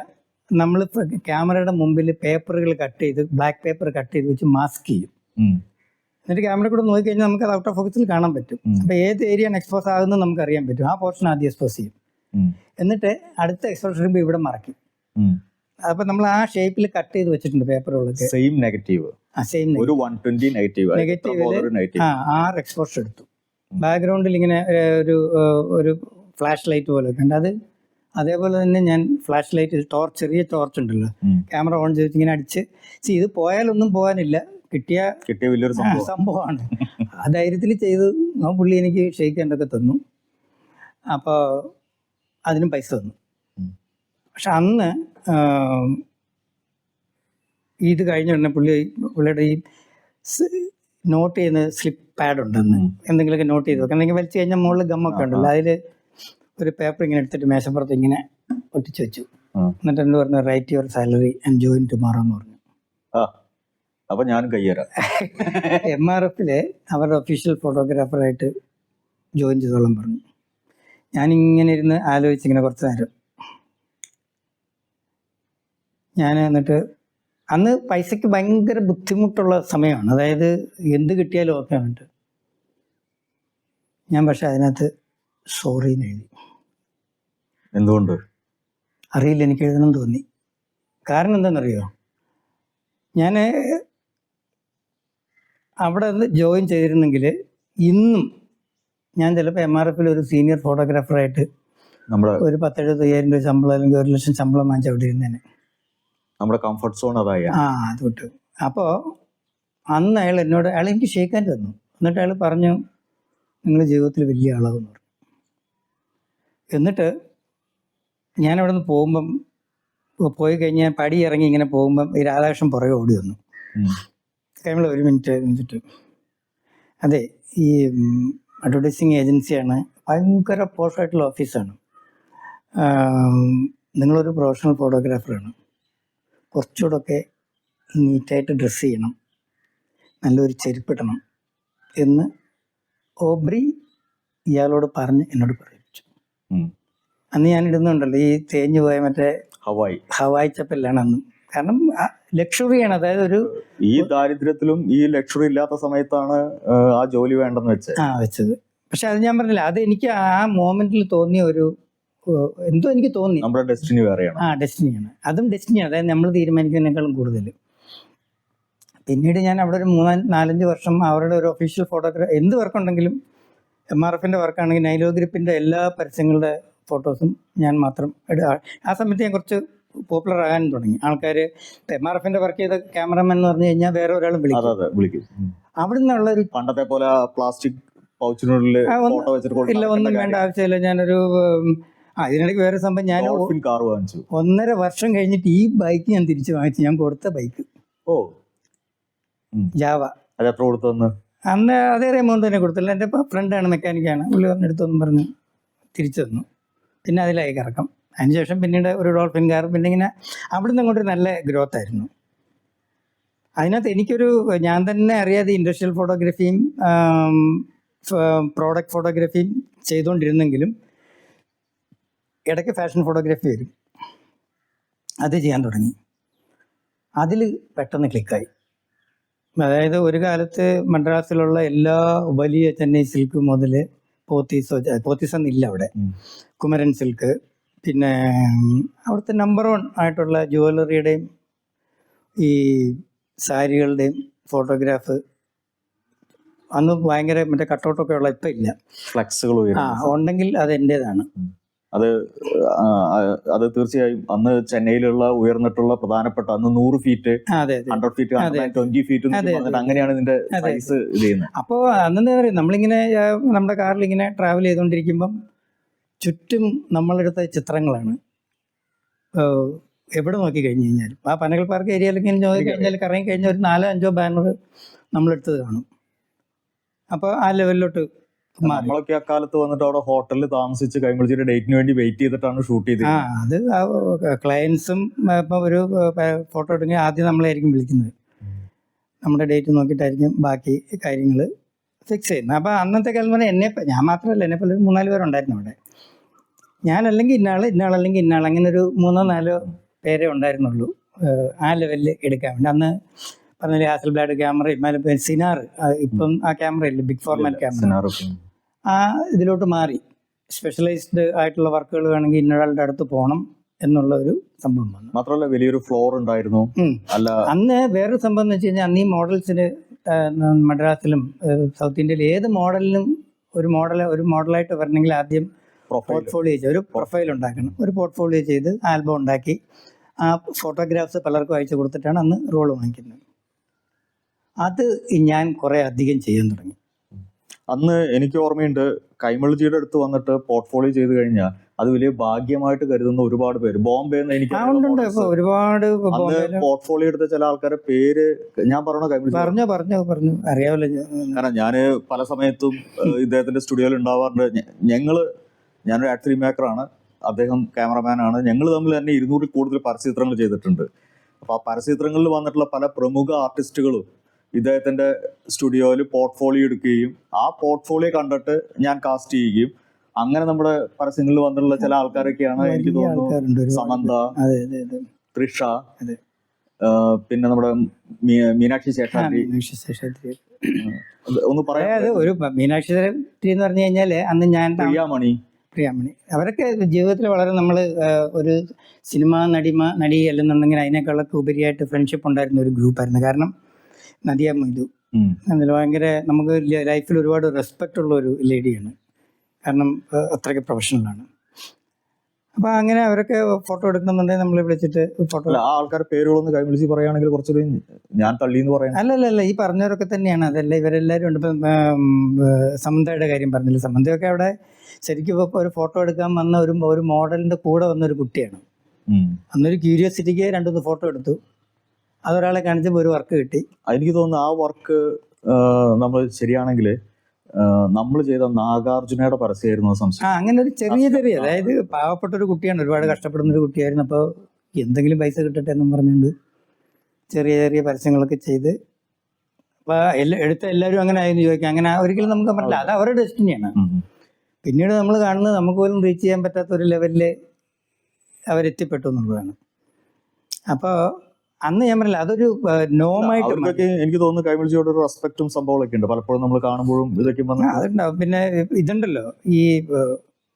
നമ്മൾ ക്യാമറയുടെ മുമ്പിൽ പേപ്പറുകൾ കട്ട് ചെയ്ത്, ബ്ലാക്ക് പേപ്പർ കട്ട് ചെയ്ത് വെച്ച് മാസ്ക് ചെയ്യും. എന്നിട്ട് ക്യാമറ കൂടെ നോക്കി കഴിഞ്ഞാൽ നമുക്ക് അത് ഔട്ട് ഓഫ് ഫോക്കസിൽ കാണാൻ പറ്റും. അപ്പൊ ഏത് ഏരിയയാണ് എക്സ്പോസ് ആകുന്നത് നമുക്ക് അറിയാൻ പറ്റും. ആ പോർഷൻ ആദ്യം എക്സ്പോസ് ചെയ്യും, എന്നിട്ട് അടുത്ത എക്സ്പോഷർ ചെയ്യുമ്പോൾ ഇവിടെ മറക്കും. അപ്പൊ നമ്മൾ ആ ഷേപ്പിൽ കട്ട് ചെയ്ത് വെച്ചിട്ടുണ്ട് പേപ്പറുകളൊക്കെ.
സെയിം നെഗറ്റീവ്,
ഒരു 120 നെഗറ്റീവില് 6 എക്സ്പോഷർ എടുത്തു. ബാക്ക്ഗ്രൗണ്ടിൽ ഇങ്ങനെ ഒരു ഫ്ലാഷ് ലൈറ്റ് പോലെ ഒക്കെ ഉണ്ട്. അതേപോലെ തന്നെ ഞാൻ ഫ്ലാഷ് ലൈറ്റ് ചെറിയ ടോർച്ച് ഉണ്ടല്ലോ, ക്യാമറ ഓൺ ചെയ്തിട്ട് ഇങ്ങനെ അടിച്ച് ഇത് പോയാലൊന്നും പോകാനില്ല, കിട്ടിയ
വലിയൊരു
സംഭവമാണ്. ആ ധൈര്യത്തിൽ ചെയ്ത് ആ പുള്ളി എനിക്ക് ഷെയ്ക്കാൻ്റൊക്കെ തന്നു. അപ്പോൾ അതിനും പൈസ തന്നു. പക്ഷെ അന്ന് ഇത് കഴിഞ്ഞ ഉടനെ പുള്ളിയുടെ ഈ നോട്ട് ചെയ്യുന്ന സ്ലിപ്പ് പാഡ് ഉണ്ടെന്ന്, എന്തെങ്കിലുമൊക്കെ നോട്ട് ചെയ്ത് വെക്കാം, എന്തെങ്കിലും വലിച്ചു കഴിഞ്ഞാൽ മുകളിൽ ഗമ്മൊക്കെ ഉണ്ടല്ലോ, അതിൽ ഒരു പേപ്പർ ഇങ്ങനെ എടുത്തിട്ട് മേശപ്പുറത്ത് ഇങ്ങനെ ഒട്ടിച്ച് വെച്ചു. എന്നിട്ട് എന്നോട് പറഞ്ഞു write your salary and join tomorrow എന്ന് പറഞ്ഞു.
അപ്പൊ ഞാനും കയ്യേറാം.
MRF അവരുടെ ഒഫീഷ്യൽ ഫോട്ടോഗ്രാഫറായിട്ട് ജോയിൻ ചെയ്തോളം പറഞ്ഞു. ഞാനിങ്ങനെ ഇരുന്ന് ആലോചിച്ചിങ്ങനെ കുറച്ച് നേരം. ഞാൻ എന്നിട്ട് അന്ന് പൈസയ്ക്ക് ഭയങ്കര ബുദ്ധിമുട്ടുള്ള സമയമാണ്, അതായത് എന്ത് കിട്ടിയാലും ഓക്കെ ആണിട്ട്. ഞാൻ പക്ഷെ അതിനകത്ത് സോറി എന്ന് എഴുതി.
എന്തുകൊണ്ട്
അറിയില്ല, എനിക്ക് എഴുതണം തോന്നി. കാരണം എന്താണെന്നറിയോ, ഞാൻ അവിടെ നിന്ന് ജോയിൻ ചെയ്തിരുന്നെങ്കിൽ ഇന്നും ഞാൻ ചിലപ്പോൾ MRF ഒരു സീനിയർ ഫോട്ടോഗ്രാഫറായിട്ട് ഒരു 10,000-75,000 രൂപ ശമ്പളം അല്ലെങ്കിൽ 1,00,000 ശമ്പളം വാങ്ങിച്ച് അവിടെ ഇരുന്നേനെ.
നമ്മുടെ കംഫർട്ട് സോൺ അതായി.
അത് വിട്ടു. അപ്പോൾ അന്ന് അയാൾ എനിക്ക് ഷെയ്ക്കാൻ തന്നു. എന്നിട്ട് അയാൾ പറഞ്ഞു നിങ്ങൾ ജീവിതത്തിൽ വലിയ ആളാവെന്ന് പറഞ്ഞു. എന്നിട്ട് ഞാൻ അവിടെ നിന്ന് പോകുമ്പം പോയി കഴിഞ്ഞാൽ പടി ഇറങ്ങി ഇങ്ങനെ പോകുമ്പം ഈ രാധാകൃഷ്ണൻ പുറകെ ഓടി വന്നു. കഴിയുമ്പോൾ ഒരു മിനിറ്റ് എന്നിട്ട്, അതെ ഈ അഡ്വർടൈസിങ് ഏജൻസിയാണ്, ഭയങ്കര പോഷായിട്ടുള്ള ഓഫീസാണ്, നിങ്ങളൊരു പ്രൊഫഷണൽ ഫോട്ടോഗ്രാഫറാണ്, കുറച്ചുകൂടെയൊക്കെ നീറ്റായിട്ട് ഡ്രസ്സ് ചെയ്യണം, നല്ലൊരു ചെരുപ്പിടണം എന്ന് ഓബ്രി ഇയാളോട് പറഞ്ഞ് എന്നോട് പറയിച്ചു. അന്ന് ഞാൻ ഇടുന്നുണ്ടല്ലോ ഈ തേഞ്ഞു പോയ മറ്റേ ഹവായി ചപ്പലാണ് അന്ന്. കാരണം ലക്ഷറിയാണ്, അതായത് ഒരു
ഈ ദാരിദ്ര്യത്തിലും ഈ ലക്ഷറി ഇല്ലാത്ത സമയത്താണ് ആ ജോലി വേണ്ടെന്ന്
വെച്ചത്. പക്ഷെ അത് ഞാൻ പറഞ്ഞില്ല, അത് എനിക്ക് ആ മോമെന്റിൽ തോന്നിയ ഒരു എന്തോ എനിക്ക് തോന്നി
നമ്മുടെ ഡെസ്റ്റിനി വേറെയാണ്.
ഡെസ്റ്റിനിയാണ്, അതും ഡെസ്റ്റിനിയാണ്, അതായത് നമ്മൾ തീരുമാനിക്കുന്നതിനേക്കാളും കൂടുതൽ. പിന്നീട് ഞാൻ അവിടെ ഒരു 3-4-5 വർഷം അവരുടെ ഒരു ഒഫീഷ്യൽ ഫോട്ടോഗ്രാഫർ, എന്ത് വർക്കുണ്ടെങ്കിലും MRF വർക്കാണെങ്കിൽ നൈലോ ഗ്രിപ്പിൻ്റെ എല്ലാ പരസ്യങ്ങളുടെ ഫോട്ടോസും ഞാൻ മാത്രം ആ സമയത്ത് ഞാൻ കുറച്ച് പോപ്പുലർ ആകാൻ തുടങ്ങി. ആൾക്കാർ MRF വർക്ക് ചെയ്ത ക്യാമറമാൻ എന്ന് പറഞ്ഞു കഴിഞ്ഞാൽ വേറെ ഒരാളും വിളിക്കും. അവിടെ നിന്നുള്ള ഒരു
പണ്ടത്തെ പോലെ പ്ലാസ്റ്റിക് പൗച്ചിനുള്ളിൽ
ഇല്ല, ഒന്നും വേണ്ട ആവശ്യമില്ല. ഞാനൊരു ഇതിനിടയ്ക്ക് വേറെ സംഭവം, ഞാൻ 1.5 വർഷം കഴിഞ്ഞിട്ട് ഈ ബൈക്ക് ഞാൻ തിരിച്ചു വാങ്ങിച്ചു. ഞാൻ കൊടുത്ത ബൈക്ക് ജാവ. അന്ന് അതേ എമൗണ്ട് തന്നെ കൊടുത്തില്ല. എൻ്റെ ഫ്രണ്ടാണ്, മെക്കാനിക്കാണ്, പുള്ളി പറഞ്ഞെടുത്തൊന്നും പറഞ്ഞ് തിരിച്ചു തന്നു. പിന്നെ അതിലായി കറക്കം. അതിനുശേഷം പിന്നീട് ഒരു ഡോൾഫിൻ കാർ, പിന്നെ ഇങ്ങനെ അവിടെ നിന്ന് അങ്ങോട്ട് നല്ല ഗ്രോത്ത് ആയിരുന്നു. അതിനകത്ത് എനിക്കൊരു ഞാൻ തന്നെ അറിയാതെ ഇൻഡസ്ട്രിയൽ ഫോട്ടോഗ്രാഫിയും പ്രോഡക്റ്റ് ഫോട്ടോഗ്രാഫിയും ചെയ്തുകൊണ്ടിരുന്നെങ്കിലും ഇടയ്ക്ക് ഫാഷൻ ഫോട്ടോഗ്രാഫി വരും, അത് ചെയ്യാൻ തുടങ്ങി. അതിൽ പെട്ടെന്ന് ക്ലിക്കായി. അതായത് ഒരു കാലത്ത് മദ്രാസിലുള്ള എല്ലാ വലിയ ചെന്നൈ സിൽക്ക് മുതൽ പോത്തീസ് എന്നില്ല അവിടെ, കുമരൻ സിൽക്ക്, പിന്നെ അവിടുത്തെ നമ്പർ 1 ആയിട്ടുള്ള ജുവലറിയുടെയും ഈ സാരികളുടെയും ഫോട്ടോഗ്രാഫ് അന്ന് ഭയങ്കര മറ്റേ കട്ടൗട്ടൊക്കെ ഉള്ള, ഇപ്പം ഇല്ല,
ഫ്ലെക്സുകൾ
ഉണ്ടെങ്കിൽ അത് എൻ്റേതാണ്.
അത് തീർച്ചയായും അന്ന് ചെന്നൈയിലുള്ള ഉയർന്നിട്ടുള്ള പ്രധാനപ്പെട്ട അന്ന് 100 ഫീറ്റ് 100 ഫീറ്റ് 20 ഫീറ്റ് അങ്ങനെയാണ് ഇതിന്റെ സൈസ് ചെയ്യുന്നത്.
അപ്പോൾ അന്നെന്താ പറയുക, നമ്മളിങ്ങനെ നമ്മുടെ കാറിൽ ഇങ്ങനെ ട്രാവൽ ചെയ്തുകൊണ്ടിരിക്കുമ്പം ചുറ്റും നമ്മളെടുത്ത ചിത്രങ്ങളാണ്. എവിടെ നോക്കി കഴിഞ്ഞ് കഴിഞ്ഞാൽ ആ പനകൾ പാർക്ക് ഏരിയയിലൊക്കെ നോക്കി കഴിഞ്ഞാൽ കറങ്ങി കഴിഞ്ഞാൽ ഒരു 4-5 ബാനർ നമ്മളെടുത്തത് കാണും. അപ്പോൾ ആ ലെവലിലോട്ട്
നമ്മളൊക്കെ അക്കാലത്ത് വന്നിട്ട് അവിടെ ഹോട്ടലിൽ താമസിച്ച് കൈമളിച്ചിട്ട് ഡേറ്റിന് വേണ്ടി വെയിറ്റ് ചെയ്തിട്ടാണ് ഷൂട്ട് ചെയ്തത്.
അത് ക്ലയൻസും ഇപ്പം ഒരു ഫോട്ടോ എടുക്കുക ആദ്യം നമ്മളായിരിക്കും വിളിക്കുന്നത്, നമ്മുടെ ഡേറ്റ് നോക്കിയിട്ടായിരിക്കും ബാക്കി കാര്യങ്ങൾ ഫിക്സ് ചെയ്യുന്നത്. അപ്പോൾ അന്നത്തെ കാലം ഞാൻ മാത്രമല്ല, എന്നെപ്പോലെ ഒരു 3-4 പേരുണ്ടായിരുന്നു അവിടെ. ഞാനല്ലെങ്കിൽ ഇന്നാളല്ലെങ്കിൽ ഇന്നാൾ, അങ്ങനെ ഒരു 3-4 പേരെ ഉണ്ടായിരുന്നുള്ളൂ ആ ലെവലിൽ എടുക്കാൻ വേണ്ടി. അന്ന് പറഞ്ഞാൽ ഹാസൽബ്ലാഡ് ക്യാമറ, സിനാർ, ഇപ്പം ആ ക്യാമറ ഇല്ല, ബിഗ് ഫോർമാറ്റ് ക്യാമറ, ആ ഇതിലോട്ട് മാറി. സ്പെഷ്യലൈസ്ഡ് ആയിട്ടുള്ള വർക്കുകൾ വേണമെങ്കിൽ ഇന്നൊരാളുടെ അടുത്ത് പോകണം എന്നുള്ള ഒരു സംഭവം വന്നു.
മാത്രമല്ല വലിയൊരു ഫ്ലോർ ഉണ്ടായിരുന്നു.
അന്ന് വേറൊരു സംഭവം എന്ന് വെച്ച് കഴിഞ്ഞാൽ, അന്ന് ഈ മോഡൽസിന് മദ്രാസിലും സൗത്ത് ഇന്ത്യയിൽ ഏത് മോഡലിനും ഒരു മോഡലായിട്ട് വരണമെങ്കിൽ ആദ്യം പോർട്ട്ഫോളിയോ ചെയ്ത് ഒരു പ്രൊഫൈൽ ഉണ്ടാക്കണം, ഒരു പോർട്ട്ഫോളിയോ ചെയ്ത് ആൽബം ഉണ്ടാക്കി ആ ഫോട്ടോഗ്രാഫ്സ് പലർക്കും അയച്ചു കൊടുത്തിട്ടാണ് അന്ന് റോൾ വാങ്ങിക്കുന്നത്. അത് ഞാൻ കുറേ അധികം ചെയ്യാൻ തുടങ്ങി.
അന്ന് എനിക്ക് ഓർമ്മയുണ്ട്, കൈമൾജിയുടെ അടുത്ത് വന്നിട്ട് പോർട്ട്ഫോളിയോ ചെയ്ത് കഴിഞ്ഞാൽ അത് വലിയ ഭാഗ്യമായിട്ട് കരുതുന്ന ഒരുപാട് പേര് ബോംബെ എനിക്ക്
ഉണ്ട്. ഇപ്പൊ ഒരുപാട്
പോർട്ട്ഫോളിയോ എടുത്ത ചില ആൾക്കാരുടെ പേര് ഞാൻ കൈമൾജി
പറഞ്ഞു അറിയാമല്ലോ.
കാരണം ഞാന് പല സമയത്തും ഇദ്ദേഹത്തിന്റെ സ്റ്റുഡിയോയിൽ ഉണ്ടാവാറുണ്ട്. ഞാനൊരു ആഡ് ഫിലിം മേക്കറാണ്, അദ്ദേഹം ക്യാമറമാനാണ്. ഞങ്ങൾ തമ്മിൽ തന്നെ 200-ൽ കൂടുതൽ പരസ്യചിത്രങ്ങൾ ചെയ്തിട്ടുണ്ട്. അപ്പൊ ആ പരസ്യചിത്രങ്ങളിൽ വന്നിട്ടുള്ള പല പ്രമുഖ ആർട്ടിസ്റ്റുകളും ഇദ്ദേഹത്തിന്റെ സ്റ്റുഡിയോയിൽ പോർട്ട്ഫോളിയോ എടുക്കുകയും ആ പോർട്ട്ഫോളിയോ കണ്ടിട്ട് ഞാൻ കാസ്റ്റ് ചെയ്യുകയും അങ്ങനെ നമ്മുടെ പരസ്യങ്ങളിൽ വന്നിട്ടുള്ള ചില ആൾക്കാരൊക്കെയാണ് എനിക്ക് തോന്നുന്നു സമന്ത, തൃഷ, പിന്നെ നമ്മുടെ മീനാക്ഷി ശേഷാദ്രി. ഒന്ന് പറയാം.
ഒരു മീനാക്ഷി ശേഷാദ്രി എന്ന് പറഞ്ഞു കഴിഞ്ഞാല് അന്ന് ഞാൻ പ്രിയാമണി അവരൊക്കെ ജീവിതത്തിൽ വളരെ നമ്മൾ ഒരു സിനിമാ നടി അല്ലെന്നുണ്ടെങ്കിൽ അതിനേക്കാളൊക്കെ ഉപരിയായിട്ട് ഫ്രണ്ട്ഷിപ്പ് ഉണ്ടായിരുന്ന ഒരു ഗ്രൂപ്പായിരുന്നു. കാരണം നദിയ മൊയ്തു അതിൽ ഭയങ്കര നമുക്ക് ലൈഫിൽ ഒരുപാട് റെസ്പെക്റ്റ് ഉള്ള ഒരു ലേഡിയാണ്. കാരണം അത്രയ്ക്ക് പ്രൊഫഷണലാണ്. അപ്പൊ അങ്ങനെ അവരൊക്കെ ഫോട്ടോ എടുക്കുന്നുണ്ടെങ്കിൽ നമ്മൾ വിളിച്ചിട്ട് ഫോട്ടോ
ആൾക്കാരുടെ പേരുകളൊന്ന് കൈവിളിച്ച് പറയുകയാണെങ്കിൽ കുറച്ചുകൂടി ഞാൻ തള്ളിന്ന് പറയാം.
അല്ലല്ല ഈ പറഞ്ഞവരൊക്കെ തന്നെയാണ്. അതല്ല ഇവരെല്ലാവരും ഉണ്ട്. ഇപ്പം സമന്തയുടെ കാര്യം പറഞ്ഞില്ല. സമന്തയൊക്കെ അവിടെ ശരിക്കും ഇപ്പോൾ ഒരു ഫോട്ടോ എടുക്കാൻ വന്ന ഒരു മോഡലിന്റെ കൂടെ വന്നൊരു കുട്ടിയാണ്. അന്നൊരു ക്യൂരിയോസിറ്റിക്ക് 2-3 ഫോട്ടോ എടുത്തു. അതൊരാളെ കാണിച്ചപ്പോൾ ഒരു വർക്ക് കിട്ടി.
എനിക്ക് തോന്നുന്നു ആ വർക്ക് നമ്മൾ ശരിയാണെങ്കിൽ നമ്മൾ ചെയ്ത നാഗാർജുനയുടെ പരസ്യമായിരുന്നു സംശയം.
അങ്ങനെ ഒരു ചെറിയ അതായത് പാവപ്പെട്ട ഒരു കുട്ടിയാണ്, ഒരുപാട് കഷ്ടപ്പെടുന്ന ഒരു കുട്ടിയായിരുന്നു. അപ്പോൾ എന്തെങ്കിലും പൈസ കിട്ടട്ടെ എന്നും പറഞ്ഞുകൊണ്ട് ചെറിയ പരസ്യങ്ങളൊക്കെ ചെയ്ത് അപ്പോൾ എടുത്ത എല്ലാവരും അങ്ങനെ ആയിരുന്നു ചോദിക്കാം. അങ്ങനെ ഒരിക്കലും നമുക്ക് പറ്റില്ല, അത് അവരുടെ ഡെസ്റ്റിനിയാണ്. പിന്നീട് നമ്മൾ കാണുന്നത് നമുക്ക് പോലും റീച്ച് ചെയ്യാൻ പറ്റാത്ത ഒരു ലെവലിൽ അവരെത്തിപ്പെട്ടു എന്നുള്ളതാണ്. അപ്പോൾ അന്ന് ഞാൻ പറഞ്ഞില്ല, അതൊരു നോമായിട്ട്
എനിക്ക് തോന്നുന്നു കൈമൾജിയോട് ഒരു റെസ്പെക്റ്റും സംഭവങ്ങളൊക്കെ ഉണ്ട്. പലപ്പോഴും നമ്മൾ കാണുമ്പോഴും ഇതൊക്കെ
അതുണ്ടാവും. പിന്നെ ഇതുണ്ടല്ലോ, ഈ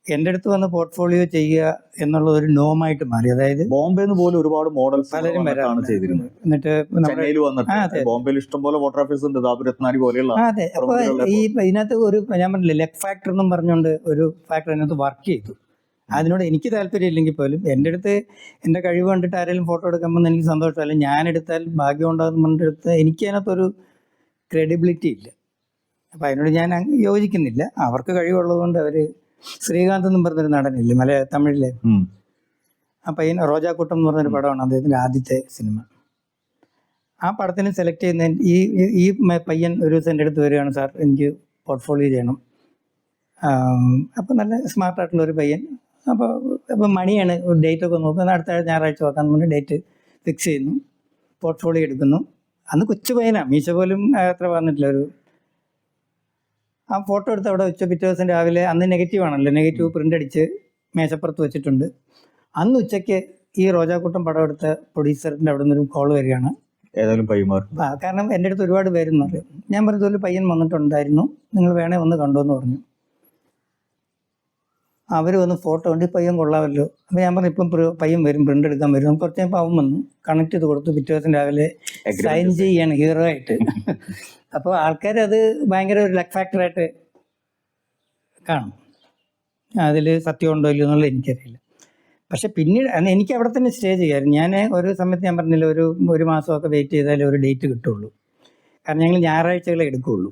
എൻ്റെ അടുത്ത് വന്ന് പോർട്ട്ഫോളിയോ ചെയ്യുക എന്നുള്ളത് ഒരു നോമായിട്ട് മാറി. അതായത്
ബോംബെന്ന് പോലും ഒരുപാട് മോഡൽസ്
പലരും വരാണ്
ചെയ്തിരുന്നത്.
എന്നിട്ട്
ബോംബെയിൽ ഇഷ്ടംപോലെ ഫോട്ടോഗ്രാഫേഴ്സ് ഉണ്ട്, രത്നാരി പോലെയുള്ള.
അതെ. അപ്പോൾ ഇതിനകത്ത് ഒരു ഞാൻ പറഞ്ഞില്ലേ ലെഗ് ഫാക്ടർ എന്നും പറഞ്ഞുകൊണ്ട് ഒരു ഫാക്ടർ അതിനകത്ത് വർക്ക് ചെയ്തു. അതിനോട് എനിക്ക് താല്പര്യം ഇല്ലെങ്കിൽ പോലും എൻ്റെ അടുത്ത് എൻ്റെ കഴിവ് കണ്ടിട്ട് ആരെങ്കിലും ഫോട്ടോ എടുക്കുമ്പോൾ എനിക്ക് സന്തോഷമല്ല. ഞാൻ എടുത്താൽ ഭാഗ്യം ഉണ്ടാകുന്ന പറഞ്ഞെടുത്ത് എനിക്ക് അതിനകത്തൊരു ക്രെഡിബിലിറ്റി ഇല്ല. അപ്പം അതിനോട് ഞാൻ യോജിക്കുന്നില്ല. അവർക്ക് കഴിവുള്ളത് കൊണ്ട് അവർ ശ്രീകാന്ത് എന്നും പറഞ്ഞൊരു നടനില്ലേ തമിഴിലെ, ആ പയ്യൻ റോജാക്കൂട്ടം എന്ന് പറഞ്ഞൊരു പടമാണ് അദ്ദേഹത്തിൻ്റെ ആദ്യത്തെ സിനിമ. ആ പടത്തിന് സെലക്ട് ചെയ്യുന്ന ഈ പയ്യൻ ഒരു ദിവസം എൻ്റെ അടുത്ത് വരികയാണ്, സാർ എനിക്ക് പോർട്ട്ഫോളിയോ ചെയ്യണം. അപ്പം നല്ല സ്മാർട്ടായിട്ടുള്ളൊരു പയ്യൻ. അപ്പോൾ മണിയാണ് ഒരു ഡേറ്റൊക്കെ നോക്കുന്നത്. അടുത്ത ഞായറാഴ്ച നോക്കാൻ പറഞ്ഞ് ഡേറ്റ് ഫിക്സ് ചെയ്യുന്നു, പോർട്ട്ഫോളിയോ എടുക്കുന്നു. അന്ന് കൊച്ചു പയ്യനാണ്, മീശ പോലും അത്ര വന്നിട്ടില്ല. ആ ഫോട്ടോ എടുത്ത് അവിടെ വെച്ച് പിറ്റേ ദിവസം രാവിലെ, അന്ന് നെഗറ്റീവാണല്ലോ, നെഗറ്റീവ് പ്രിൻ്റ് അടിച്ച് മേശപ്പുറത്ത് വെച്ചിട്ടുണ്ട്. അന്ന് ഉച്ചയ്ക്ക് ഈ റോജാക്കൂട്ടം പടം എടുത്ത പ്രൊഡ്യൂസറിൻ്റെ അവിടെ നിന്നൊരു കോൾ വരികയാണ്.
ഏതായാലും പയ്യന്മാർ
കാരണം എൻ്റെ അടുത്ത് ഒരുപാട് പേരെന്ന് പറയും. ഞാൻ പറഞ്ഞതുപോലെ പയ്യൻ വന്നിട്ടുണ്ടായിരുന്നു, നിങ്ങൾ വേണേ ഒന്ന് കണ്ടോന്ന് പറഞ്ഞു. അവർ വന്ന് ഫോട്ടോ ഉണ്ട്, പയ്യൻ കൊള്ളാമല്ലോ. അപ്പോൾ ഞാൻ പറഞ്ഞു ഇപ്പം പയ്യൻ വരും, പ്രിൻ്റ് എടുക്കാൻ വരും. കുറച്ച് കഴിയുമ്പോൾ അവൻ വന്നു, കണക്ട് ചെയ്ത് കൊടുത്തു. പിറ്റേ ദിവസം രാവിലെ സൈൻ ചെയ്യാണ് ഹീറോ ആയിട്ട്. അപ്പോൾ ആൾക്കാർ അത് ഭയങ്കര ഒരു ലക്ക് ഫാക്ടറായിട്ട് കാണും. അതിൽ സത്യം ഉണ്ടോ ഇല്ലയോ എന്നുള്ളത് എനിക്കറിയില്ല. പക്ഷെ പിന്നീട് എനിക്ക് അവിടെ തന്നെ സ്റ്റേ ചെയ്യായിരുന്നു. ഞാൻ ഒരു സമയത്ത് ഞാൻ പറഞ്ഞില്ല, ഒരു മാസമൊക്കെ വെയിറ്റ് ചെയ്താലേ ഒരു ഡേറ്റ് കിട്ടുള്ളൂ. കാരണം ഞങ്ങൾ ഞായറാഴ്ചകളെ എടുക്കുകയുള്ളൂ.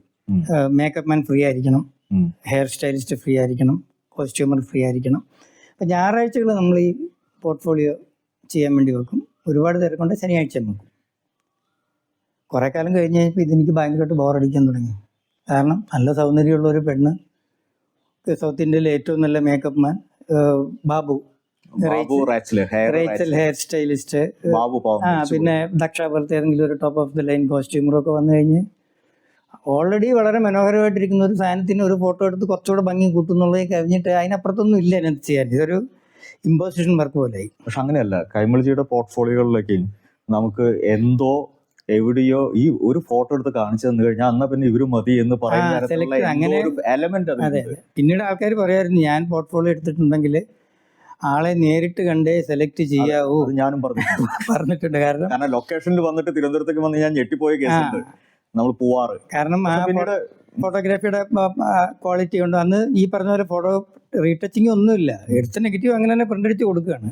മേക്കപ്പ് മാൻ ഫ്രീ ആയിരിക്കണം, ഹെയർ സ്റ്റൈലിസ്റ്റ് ഫ്രീ ആയിരിക്കണം, കോസ്റ്റ്യൂമർ ഫ്രീ ആയിരിക്കണം. അപ്പോൾ ഞായറാഴ്ചകൾ നമ്മൾ ഈ പോർട്ട്ഫോളിയോ ചെയ്യാൻ വേണ്ടി വെക്കും. ഒരുപാട് തിരക്കുണ്ട്, ശനിയാഴ്ച വെക്കും. കുറേ കാലം കഴിഞ്ഞ് കഴിഞ്ഞപ്പോൾ ഇതെനിക്ക് ഭയങ്കരമായിട്ട് ബോറടിക്കാൻ തുടങ്ങി. കാരണം നല്ല സൗന്ദര്യമുള്ള ഒരു പെണ്ണ്, സൗത്ത് ഇന്ത്യയിലെ ഏറ്റവും നല്ല makeup man Babu, Rachel hair stylist, പിന്നെ ദക്ഷ പോലത്തെ ഏതെങ്കിലും ഒരു ടോപ്പ് ഓഫ് ദി ലൈൻ കോസ്റ്റ്യൂമറൊക്കെ വന്നു കഴിഞ്ഞ് ഓൾറെഡി വളരെ മനോഹരമായിട്ടിരിക്കുന്ന ഒരു സാധനത്തിന് ഒരു ഫോട്ടോ എടുത്ത് കുറച്ചുകൂടെ ഭംഗി കൂട്ടുന്നുള്ളത് കഴിഞ്ഞിട്ട് അതിനപ്പുറത്തൊന്നും ഇല്ല അതിനകത്ത് ചെയ്യാൻ. ഇതൊരു ഇമ്പോസിഷൻ വർക്ക് പോലെയായി.
പക്ഷെ അങ്ങനെയല്ല, കൈമൾജിയുടെ പോർട്ട്ഫോളിയോകളിലേക്ക് നമുക്ക് എന്തോ എവിടെയോ ഈ ഒരു ഫോട്ടോ എടുത്ത് കാണിച്ചു തന്നു കഴിഞ്ഞാൽ അന്നാ പിന്നെ ഇവര് മതി എന്ന് പറയുന്ന.
അതെ. പിന്നീട് ആൾക്കാർ പറയായിരുന്നു, ഞാൻ പോർട്ട്ഫോളിയോ എടുത്തിട്ടുണ്ടെങ്കിൽ ആളെ നേരിട്ട് കണ്ടേ സെലക്ട് ചെയ്യാവൂ.
ഞാനും പറഞ്ഞിട്ടുണ്ട്.
കാരണം
ലൊക്കേഷനിൽ വന്നിട്ട് തിരുവനന്തപുരത്തേക്ക് വന്ന് ഞാൻ ഞെട്ടിപ്പോയ കേസുണ്ട്. നമ്മൾ പോവാറ്.
കാരണം ആ
പിന്നീട്
ഫോട്ടോഗ്രാഫിയുടെ ക്വാളിറ്റി കൊണ്ട് അന്ന് ഈ പറഞ്ഞ പോലെ ഫോട്ടോ റീടച്ചിങ് ഒന്നുമില്ല, എടുത്ത നെഗറ്റീവ് അങ്ങനെ തന്നെ പ്രിന്റ് അടിച്ച് കൊടുക്കുകയാണ്.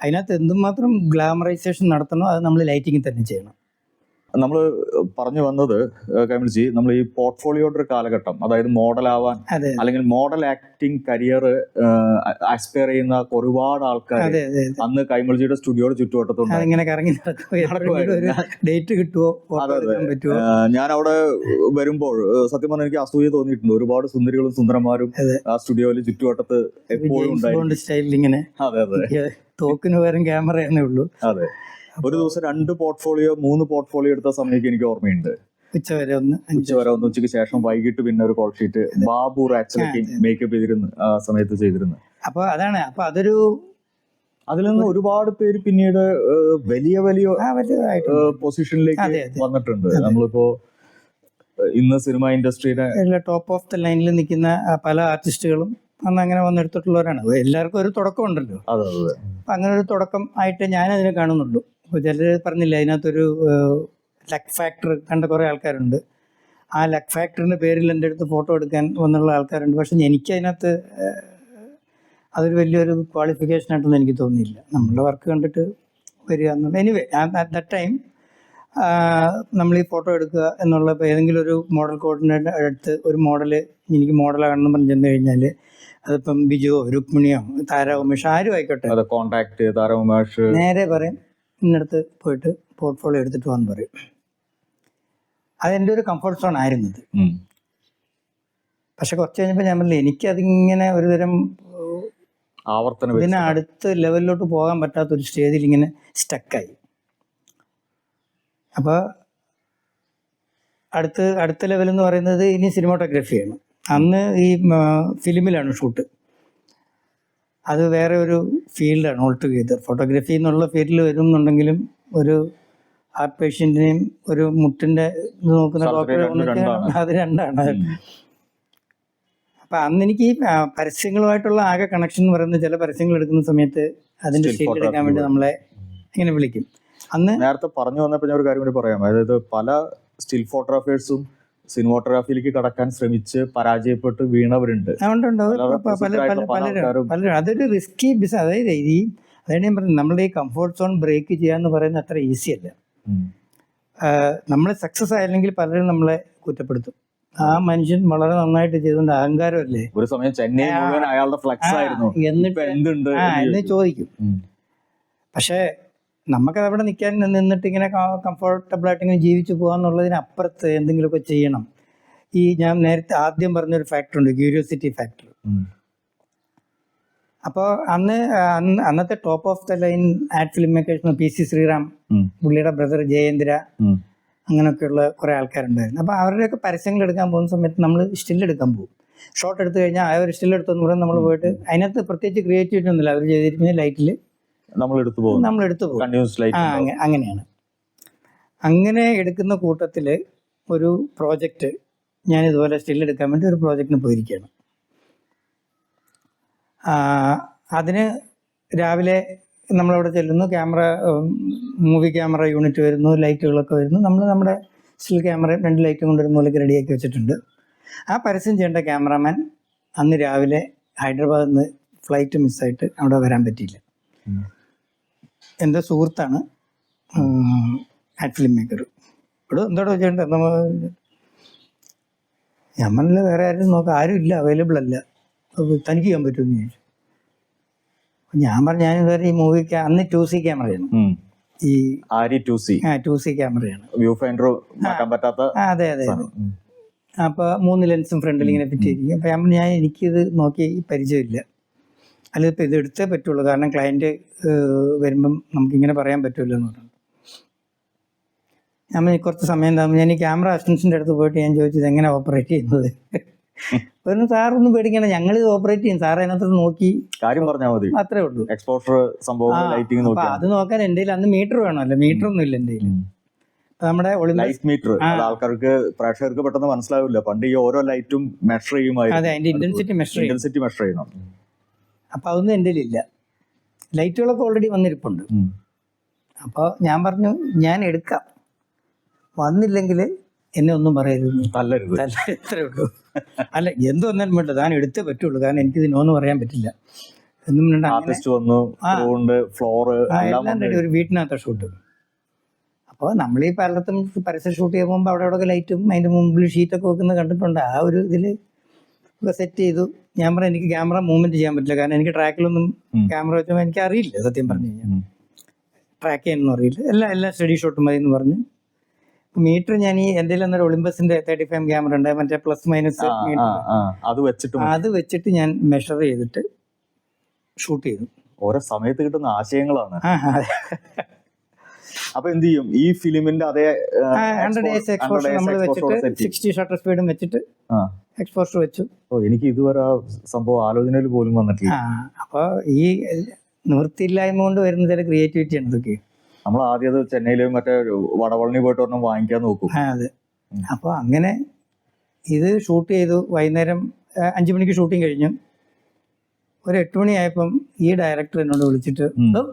അതിനകത്ത് എന്തുമാത്രം ഗ്ലാമറൈസേഷൻ നടത്തണോ അത് നമ്മൾ ലൈറ്റിങ്ങിൽ തന്നെ ചെയ്യണം.
നമ്മൾ പറഞ്ഞു വന്നത് കൈമൾജി, നമ്മൾ ഈ പോർട്ട്ഫോളിയോയുടെ ഒരു കാലഘട്ടം, അതായത് മോഡലാവാൻ
അതെ
അല്ലെങ്കിൽ മോഡൽ ആക്ടിങ് കരിയർ ആസ്പയർ ചെയ്യുന്ന ഒരുപാട് ആൾക്കാർ
അതെ അതെ
അന്ന് കൈമൾജിയുടെ സ്റ്റുഡിയോയുടെ ചുറ്റുവട്ടത്തുണ്ട്.
അതിങ്ങനെ കറങ്ങി നടക്കും, ഒരു ഡേറ്റ് കിട്ടുമോ, ഫോട്ടോ എടുക്കാൻ പറ്റുമോ.
ഞാൻ അവിടെ വരുമ്പോൾ സത്യം പറഞ്ഞാൽ എനിക്ക് അസൂയ തോന്നിയിട്ടുണ്ട്. ഒരുപാട് സുന്ദരികളും സുന്ദരന്മാരും ആ സ്റ്റുഡിയോയിൽ ചുറ്റുവട്ടത്ത് എപ്പോഴും ഉണ്ടായിരുന്നു.
സ്റ്റൈലിൽ ഇങ്ങനെ.
അതെ അതെ,
തോക്കിന് പകരം ക്യാമറ ഉള്ളൂ.
അതെ. ഒരു ദിവസം 2 പോർട്ട്ഫോളിയോ 3 പോർട്ട്ഫോളിയോ എടുത്ത സമയത്ത് എനിക്ക് ഓർമ്മയുണ്ട്.
ഉച്ചവരെ ഒന്ന്,
ഉച്ചയ്ക്ക് ശേഷം വൈകിട്ട് പിന്നെ ഒരു കോൾ ഷീറ്റ് ബാബു റാച്ചലൊക്കെ മേക്കപ്പ് ചെയ്തിരുന്നു, ആ സമയത്ത് ചെയ്തിരുന്നു.
അപ്പൊ അതാണ്, അപ്പൊ അതൊരു
അതിൽ നിന്ന് ഒരുപാട് പേര് പിന്നീട് വലിയ വലിയ പൊസിഷനിലേക്ക് വന്നിട്ടുണ്ട്. നമ്മളിപ്പോ ഇന്ന് സിനിമ ഇൻഡസ്ട്രിയുടെ
ടോപ്പ് ഓഫ് ദ ലൈനിൽ നിൽക്കുന്ന പല ആർട്ടിസ്റ്റുകളും അന്ന് അങ്ങനെ വന്നെടുത്തിട്ടുള്ളവരാണ്. എല്ലാവർക്കും ഒരു തുടക്കം ഉണ്ടല്ലോ.
അതെ അതെ.
അപ്പം അങ്ങനെ ഒരു തുടക്കം ആയിട്ട് ഞാൻ അതിനെ കാണുന്നുള്ളൂ. ഇപ്പോൾ ചിലർ പറഞ്ഞില്ല, അതിനകത്തൊരു ലക്ക് ഫാക്ടർ കണ്ട കുറേ ആൾക്കാരുണ്ട്. ആ ലക്ക് ഫാക്ടറിൻ്റെ പേരിൽ എൻ്റെ അടുത്ത് ഫോട്ടോ എടുക്കാൻ വന്നുള്ള ആൾക്കാരുണ്ട്. പക്ഷെ എനിക്ക് അതിനകത്ത് അതൊരു വലിയൊരു ക്വാളിഫിക്കേഷനായിട്ടൊന്നും എനിക്ക് തോന്നിയില്ല. നമ്മളുടെ വർക്ക് കണ്ടിട്ട് വരിക എന്നുള്ള. എനിവേ അറ്റ് ദറ്റ് ടൈം നമ്മൾ ഈ ഫോട്ടോ എടുക്കുക എന്നുള്ള, ഇപ്പോൾ ഏതെങ്കിലും ഒരു മോഡൽ കോർഡിനേറ്റ് അടുത്ത് ഒരു മോഡൽ എനിക്ക് മോഡലാകണമെന്ന് പറഞ്ഞ് ചെന്ന് കഴിഞ്ഞാൽ അതിപ്പം ബിജുവോ രുക്മിണിയോ താര ഉമേഷ് ആരും ആയിക്കോട്ടെ,
കോണ്ടാക്ട് താര ഉമേഷ്
നേരെ പറയും ഇന്നടുത്ത് പോയിട്ട് പോർട്ട്ഫോളിയോ എടുത്തിട്ട് വന്ന് പറയും. അതെൻ്റെ ഒരു കംഫർട്ട് സോൺ ആയിരുന്നത്. പക്ഷെ കുറച്ച് കഴിഞ്ഞപ്പോൾ ഞാൻ പറഞ്ഞില്ല, എനിക്കതിങ്ങനെ ഒരുതരം ഇതിനെ അടുത്ത ലെവലിലോട്ട് പോകാൻ പറ്റാത്തൊരു സ്റ്റേജിൽ ഇങ്ങനെ സ്റ്റക്കായി. അപ്പോൾ അടുത്ത ലെവൽ എന്ന് പറയുന്നത് ഇനി സിനിമാറ്റോഗ്രാഫിയാണ്. അന്ന് ഈ ഫിലിമിലാണ് ഷൂട്ട്. അത് വേറെ ഒരു ഫീൽഡാണ് ഓൾ ടുഗെദർ. ഫോട്ടോഗ്രാഫി എന്നുള്ള ഫീൽഡിൽ വരുന്നുണ്ടെങ്കിലും ഒരു ഹാർട്ട് പേഷ്യൻറ്റിനെയും ഒരു മുട്ടിൻ്റെ ഇത് നോക്കുന്ന ഡോക്ടറെ അത് രണ്ടാണ്. അപ്പം അന്ന് എനിക്ക് ഈ പരസ്യങ്ങളുമായിട്ടുള്ള ആകെ കണക്ഷൻ എന്ന് പറയുന്നത്, ചില പരസ്യങ്ങൾ എടുക്കുന്ന സമയത്ത് അതിൻ്റെ സ്റ്റിൽ എടുക്കാൻ വേണ്ടി നമ്മളെ ഇങ്ങനെ വിളിക്കും. അന്ന്
നേരത്തെ പറഞ്ഞു വന്നപ്പോൾ ഞാൻ ഒരു കാര്യം കൂടി പറയാം. അതായത് പല സ്റ്റിൽ ഫോട്ടോഗ്രാഫേഴ്സും സിനിമോട്ടോഗ്രാഫിയിലേക്ക് കടക്കാൻ ശ്രമിച്ച് പരാജയപ്പെട്ട് വീണവരുണ്ട്.
പലരും. അതൊരു റിസ്കി ബിസിനസ്. അതായത് അതാണ് ഞാൻ പറഞ്ഞത്, നമ്മളുടെ ഈ കംഫോർട്ട് സോൺ ബ്രേക്ക് ചെയ്യാന്ന് പറയുന്നത് അത്ര ഈസി അല്ല. നമ്മൾ സക്സസ് ആയില്ലെങ്കിൽ പലരും നമ്മളെ കുറ്റപ്പെടുത്തും. ആ മനുഷ്യൻ വളരെ നന്നായിട്ട് ചെയ്തുകൊണ്ട് അഹങ്കാരമല്ലേ,
ഒരു സമയം ചെന്നൈ മുഴുവൻ അയാളുടെ ഫ്ലക്സ് ആയിരുന്നു
എന്നിട്ട്
എന്തുണ്ട്
എന്ന് ചോദിക്കും. പക്ഷേ നമുക്കത് അവിടെ നിൽക്കാൻ നിന്നിട്ട് ഇങ്ങനെ കംഫർട്ടബിൾ ആയിട്ട് ഇങ്ങനെ ജീവിച്ചു പോകാന്നുള്ളതിനപ്പുറത്ത് എന്തെങ്കിലുമൊക്കെ ചെയ്യണം. ഈ ഞാൻ നേരത്തെ ആദ്യം പറഞ്ഞൊരു ഫാക്ടർ ഉണ്ട്, ക്യൂരിയോസിറ്റി ഫാക്ടർ. അപ്പോൾ അന്നത്തെ top of the line ad film makers PC Sriram, പുള്ളിയുടെ ബ്രദർ ജയേന്ദ്ര, അങ്ങനെയൊക്കെയുള്ള കുറേ ആൾക്കാരുണ്ടായിരുന്നു. അപ്പോൾ അവരുടെയൊക്കെ പരസ്യങ്ങൾ എടുക്കാൻ പോകുന്ന സമയത്ത് നമ്മൾ സ്റ്റില്ലെടുക്കാൻ പോകും. ഷോട്ട് എടുത്തു കഴിഞ്ഞാൽ അവർ സ്റ്റില്ലെടുത്തെന്ന് പറയുന്നത് നമ്മൾ പോയിട്ട് അതിനകത്ത് പ്രത്യേകിച്ച് ക്രിയേറ്റിവിറ്റി ഒന്നുമില്ല. അവർ ചെയ്തിരിക്കുന്ന ലൈറ്റിൽ നമ്മൾ എടുത്തു പോകും. അങ്ങനെയാണ്. അങ്ങനെ എടുക്കുന്ന കൂട്ടത്തിൽ ഒരു പ്രോജക്റ്റ്, ഞാൻ ഇതുപോലെ സ്റ്റില്ലെടുക്കാൻ വേണ്ടി ഒരു പ്രോജക്റ്റിന് പോയിരിക്കുകയാണ്. അതിന് രാവിലെ നമ്മളവിടെ ചെല്ലുന്നു, മൂവി ക്യാമറ യൂണിറ്റ് വരുന്നു, ലൈറ്റുകളൊക്കെ വരുന്നു. നമ്മൾ നമ്മുടെ സ്റ്റിൽ ക്യാമറയും 2 ലൈറ്റും കൊണ്ട് ഒരു മൂലയ്ക്ക് റെഡിയാക്കി വെച്ചിട്ടുണ്ട്. ആ പരസ്യം ചെയ്യേണ്ട ക്യാമറാമാൻ അന്ന് രാവിലെ ഹൈദരാബാദിൽ നിന്ന് ഫ്ലൈറ്റ് മിസ്സായിട്ട് അവിടെ വരാൻ പറ്റിയില്ല. എൻ്റെ സുഹൃത്താണ് ആഡ് ഫിലിം മേക്കർ. ഇവിടെ എന്തോടെ ചെയ്യേണ്ടത്? ഞാൻ പറഞ്ഞില്ല, വേറെ ആരും നോക്കാം, ആരും ഇല്ല, അവൈലബിൾ അല്ല, തനിക്ക് ചെയ്യാൻ പറ്റുമെന്ന് ചോദിച്ചു. ഞാൻ പറഞ്ഞു, ഞാൻ ഇതുവരെ ഈ മൂവിക്ക് അന്ന് 2C ക്യാമറയാണ്, ഈ 2C ക്യാമറയാണ്. അതെ അതെ. അപ്പോൾ 3 ലെൻസും ഫ്രണ്ടിൽ ഇങ്ങനെ ഫിറ്റ് ചെയ്തിരിക്കും. അപ്പോൾ ഞാൻ പറഞ്ഞു, എനിക്കിത് നോക്കി പരിചയമില്ല, അല്ലെങ്കിൽ ഇപ്പോൾ ഇത് എടുത്തേ പറ്റുള്ളൂ, കാരണം ക്ലയൻറ്റ് വരുമ്പം നമുക്കിങ്ങനെ പറയാൻ പറ്റുമല്ലോ എന്ന് പറഞ്ഞു. നമ്മൾ കുറച്ച് സമയം ഉണ്ടാകുമ്പോൾ ഞാൻ ഈ ക്യാമറ അസിസ്റ്റൻസിൻ്റെ അടുത്ത് പോയിട്ട് ഞാൻ ചോദിച്ചത് എങ്ങനെ ഓപ്പറേറ്റ് ചെയ്യുന്നത്. ഒരു സാറൊന്നും പേടിക്കണം, ഞങ്ങളിത് ഓപ്പറേറ്റ് ചെയ്യും, സാർ അതിനകത്ത് നോക്കി കാര്യം പറഞ്ഞാൽ മതി, അത്രേ ഉള്ളൂ. അപ്പം അത് നോക്കാൻ എൻ്റെ കയ്യിൽ അന്ന് മീറ്റർ വേണമല്ലോ, മീറ്റർ ഒന്നും ഇല്ല എൻ്റെ കയ്യിൽ. നമ്മുടെ
മീറ്റർ ആൾക്കാർക്ക് പ്രേക്ഷകർക്ക് പെട്ടെന്ന് മനസ്സിലാവില്ല. പണ്ട് ഈ ഓരോ ലൈറ്റും മെഷർ ചെയ്യുമായിരുന്നു.
അതെ, അതിന്റെ ഇന്റൻസിറ്റി മെഷർ ചെയ്യണം. അപ്പൊ അതൊന്നും എൻ്റെ കയ്യിലില്ല. ലൈറ്റുകളൊക്കെ ഓൾറെഡി വന്നിരിപ്പുണ്ട്. അപ്പോൾ ഞാൻ പറഞ്ഞു, ഞാൻ എടുക്കാം, വന്നില്ലെങ്കിൽ എന്നെ ഒന്നും പറയരുത്,
തല്ലരുത്.
ഇത്രേ ഉള്ളൂ. അല്ല എന്ത് വന്നാലും വേണ്ട, താൻ എടുത്തേ പറ്റുള്ളൂ, കാരണം എനിക്കിത് നോന്ന് പറയാൻ പറ്റില്ല എന്നും വേണ്ട. അങ്ങനെ
ആർട്ടിസ്റ്റ് വന്നു, ഫ്ലോറ്
എല്ലാം റെഡി, ഒരു വീട്ടിനകത്ത ഷൂട്ട്. അപ്പോൾ നമ്മൾ ഈ പലയിടത്തും പരസ്യം ഷൂട്ട് ചെയ്യുമ്പോൾ അവിടെ അവിടെ ലൈറ്റും അതിൻ്റെ മുമ്പിൽ ഷീറ്റൊക്കെ വെക്കുന്നത് കണ്ടിട്ടുണ്ട്. ആ ഒരു ഇതിൽ ഒക്കെ സെറ്റ് ചെയ്തു. ഞാൻ പറഞ്ഞു എനിക്ക് ക്യാമറ മൂവ്മെൻറ്റ് ചെയ്യാൻ പറ്റില്ല, കാരണം എനിക്ക് ട്രാക്കിലൊന്നും ക്യാമറ വെച്ചപ്പോൾ എനിക്ക് അറിയില്ല, സത്യം പറഞ്ഞു കഴിഞ്ഞാൽ ട്രാക്ക് ചെയ്യാനൊന്നും അറിയില്ല. എല്ലാം സ്റ്റഡി ഷോട്ട് മതി എന്ന് പറഞ്ഞു. മീറ്റർ ഞാൻ ഈ എന്തെങ്കിലും എന്നൊരു ഒളിമ്പസിന്റെ 35 ക്യാമറ ഉണ്ട്, മറ്റേ പ്ലസ് മൈനസ് അത് വെച്ചിട്ട് ഞാൻ മെഷർ ചെയ്തിട്ട് ഷൂട്ട് ചെയ്തു.
ഓരോ സമയത്ത് കിട്ടുന്ന ആശയങ്ങളാണ്. അപ്പൊ എന്ത് ചെയ്യും ഈ ഫിലിമിന്റെ അതേ
100 days എക്സ്പോഷർ നമ്മൾ വെച്ചിട്ട് 60 ഷട്ടർ സ്പീഡും വെച്ചിട്ട് എക്സ്പോഷർ വെച്ചു.
എനിക്ക് ഇതുവരെ ആ സംഭവം ആലോചനയിൽ പോലും വന്നിട്ടില്ല.
അപ്പോൾ ഈ നിവൃത്തിയില്ലായ്മ കൊണ്ട് വരുന്ന ചില ക്രിയേറ്റിവിറ്റി ആണ് ഇതൊക്കെ.
നമ്മൾ ആദ്യം അത് ചെന്നൈയിലും മറ്റേ വടവളനി പോയിട്ട് ഒരെണ്ണം വാങ്ങിക്കാൻ നോക്കും.
അതെ. അപ്പോൾ അങ്ങനെ ഇത് ഷൂട്ട് ചെയ്തു. വൈകുന്നേരം 5 മണിക്ക് ഷൂട്ടിങ് കഴിഞ്ഞു. ഒരു 8 മണിയായപ്പം ഈ ഡയറക്ടർ എന്നോട് വിളിച്ചിട്ട്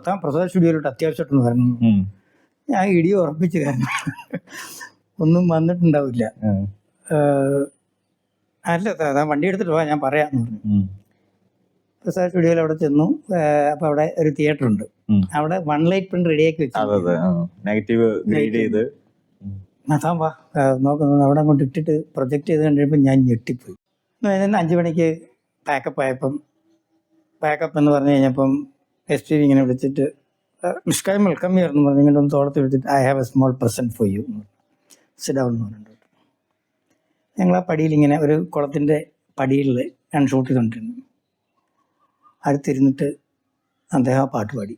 താൻ പ്രസാദ് സ്റ്റുഡിയോയിലോട്ട് അത്യാവശ്യമായിട്ടെന്ന് പറഞ്ഞു. ഞാൻ ഇടി ഉറപ്പിച്ചു, കാരണം ഒന്നും വന്നിട്ടുണ്ടാവില്ല. അല്ല താൻ വണ്ടി എടുത്തിട്ട് പോവാ, ഞാൻ പറയാമെന്ന് പറഞ്ഞു. പ്രസാദ് സ്റ്റുഡിയോയിൽ അവിടെ ചെന്നു. അപ്പോൾ അവിടെ ഒരു തിയേറ്റർ ഉണ്ട്, അവിടെ 1 ലൈറ്റ് പ്രിന്റ് റെഡിയാക്കി വെച്ചു. താൻ വാ നോക്കുന്നു. അവിടെ അങ്ങോട്ട് ഇട്ടിട്ട് പ്രൊജക്റ്റ് ചെയ്ത് കണ്ടപ്പോൾ ഞാൻ ഞെട്ടിപ്പോയി. 5 മണിക്ക് പാക്കപ്പ് ആയപ്പം, പാക്കപ്പ് എന്ന് പറഞ്ഞു കഴിഞ്ഞപ്പം SPV ഇങ്ങനെ വിളിച്ചിട്ട് നിഷ്കായം വെൽക്കം ഹിയർ എന്ന് പറഞ്ഞു ഇങ്ങനെ ഒന്ന് തോളത്ത് വിളിച്ചിട്ട് I have A small present for you sit down എന്ന് പറഞ്ഞിട്ട് ഞങ്ങൾ ആ പടിയിൽ ഇങ്ങനെ ഒരു കുളത്തിൻ്റെ പടിയിൽ ഞാൻ ഷൂട്ട് ചെയ്തുകൊണ്ടിരുന്നു. അടുത്തിരുന്നിട്ട് അദ്ദേഹം ആ പാട്ട് പാടി.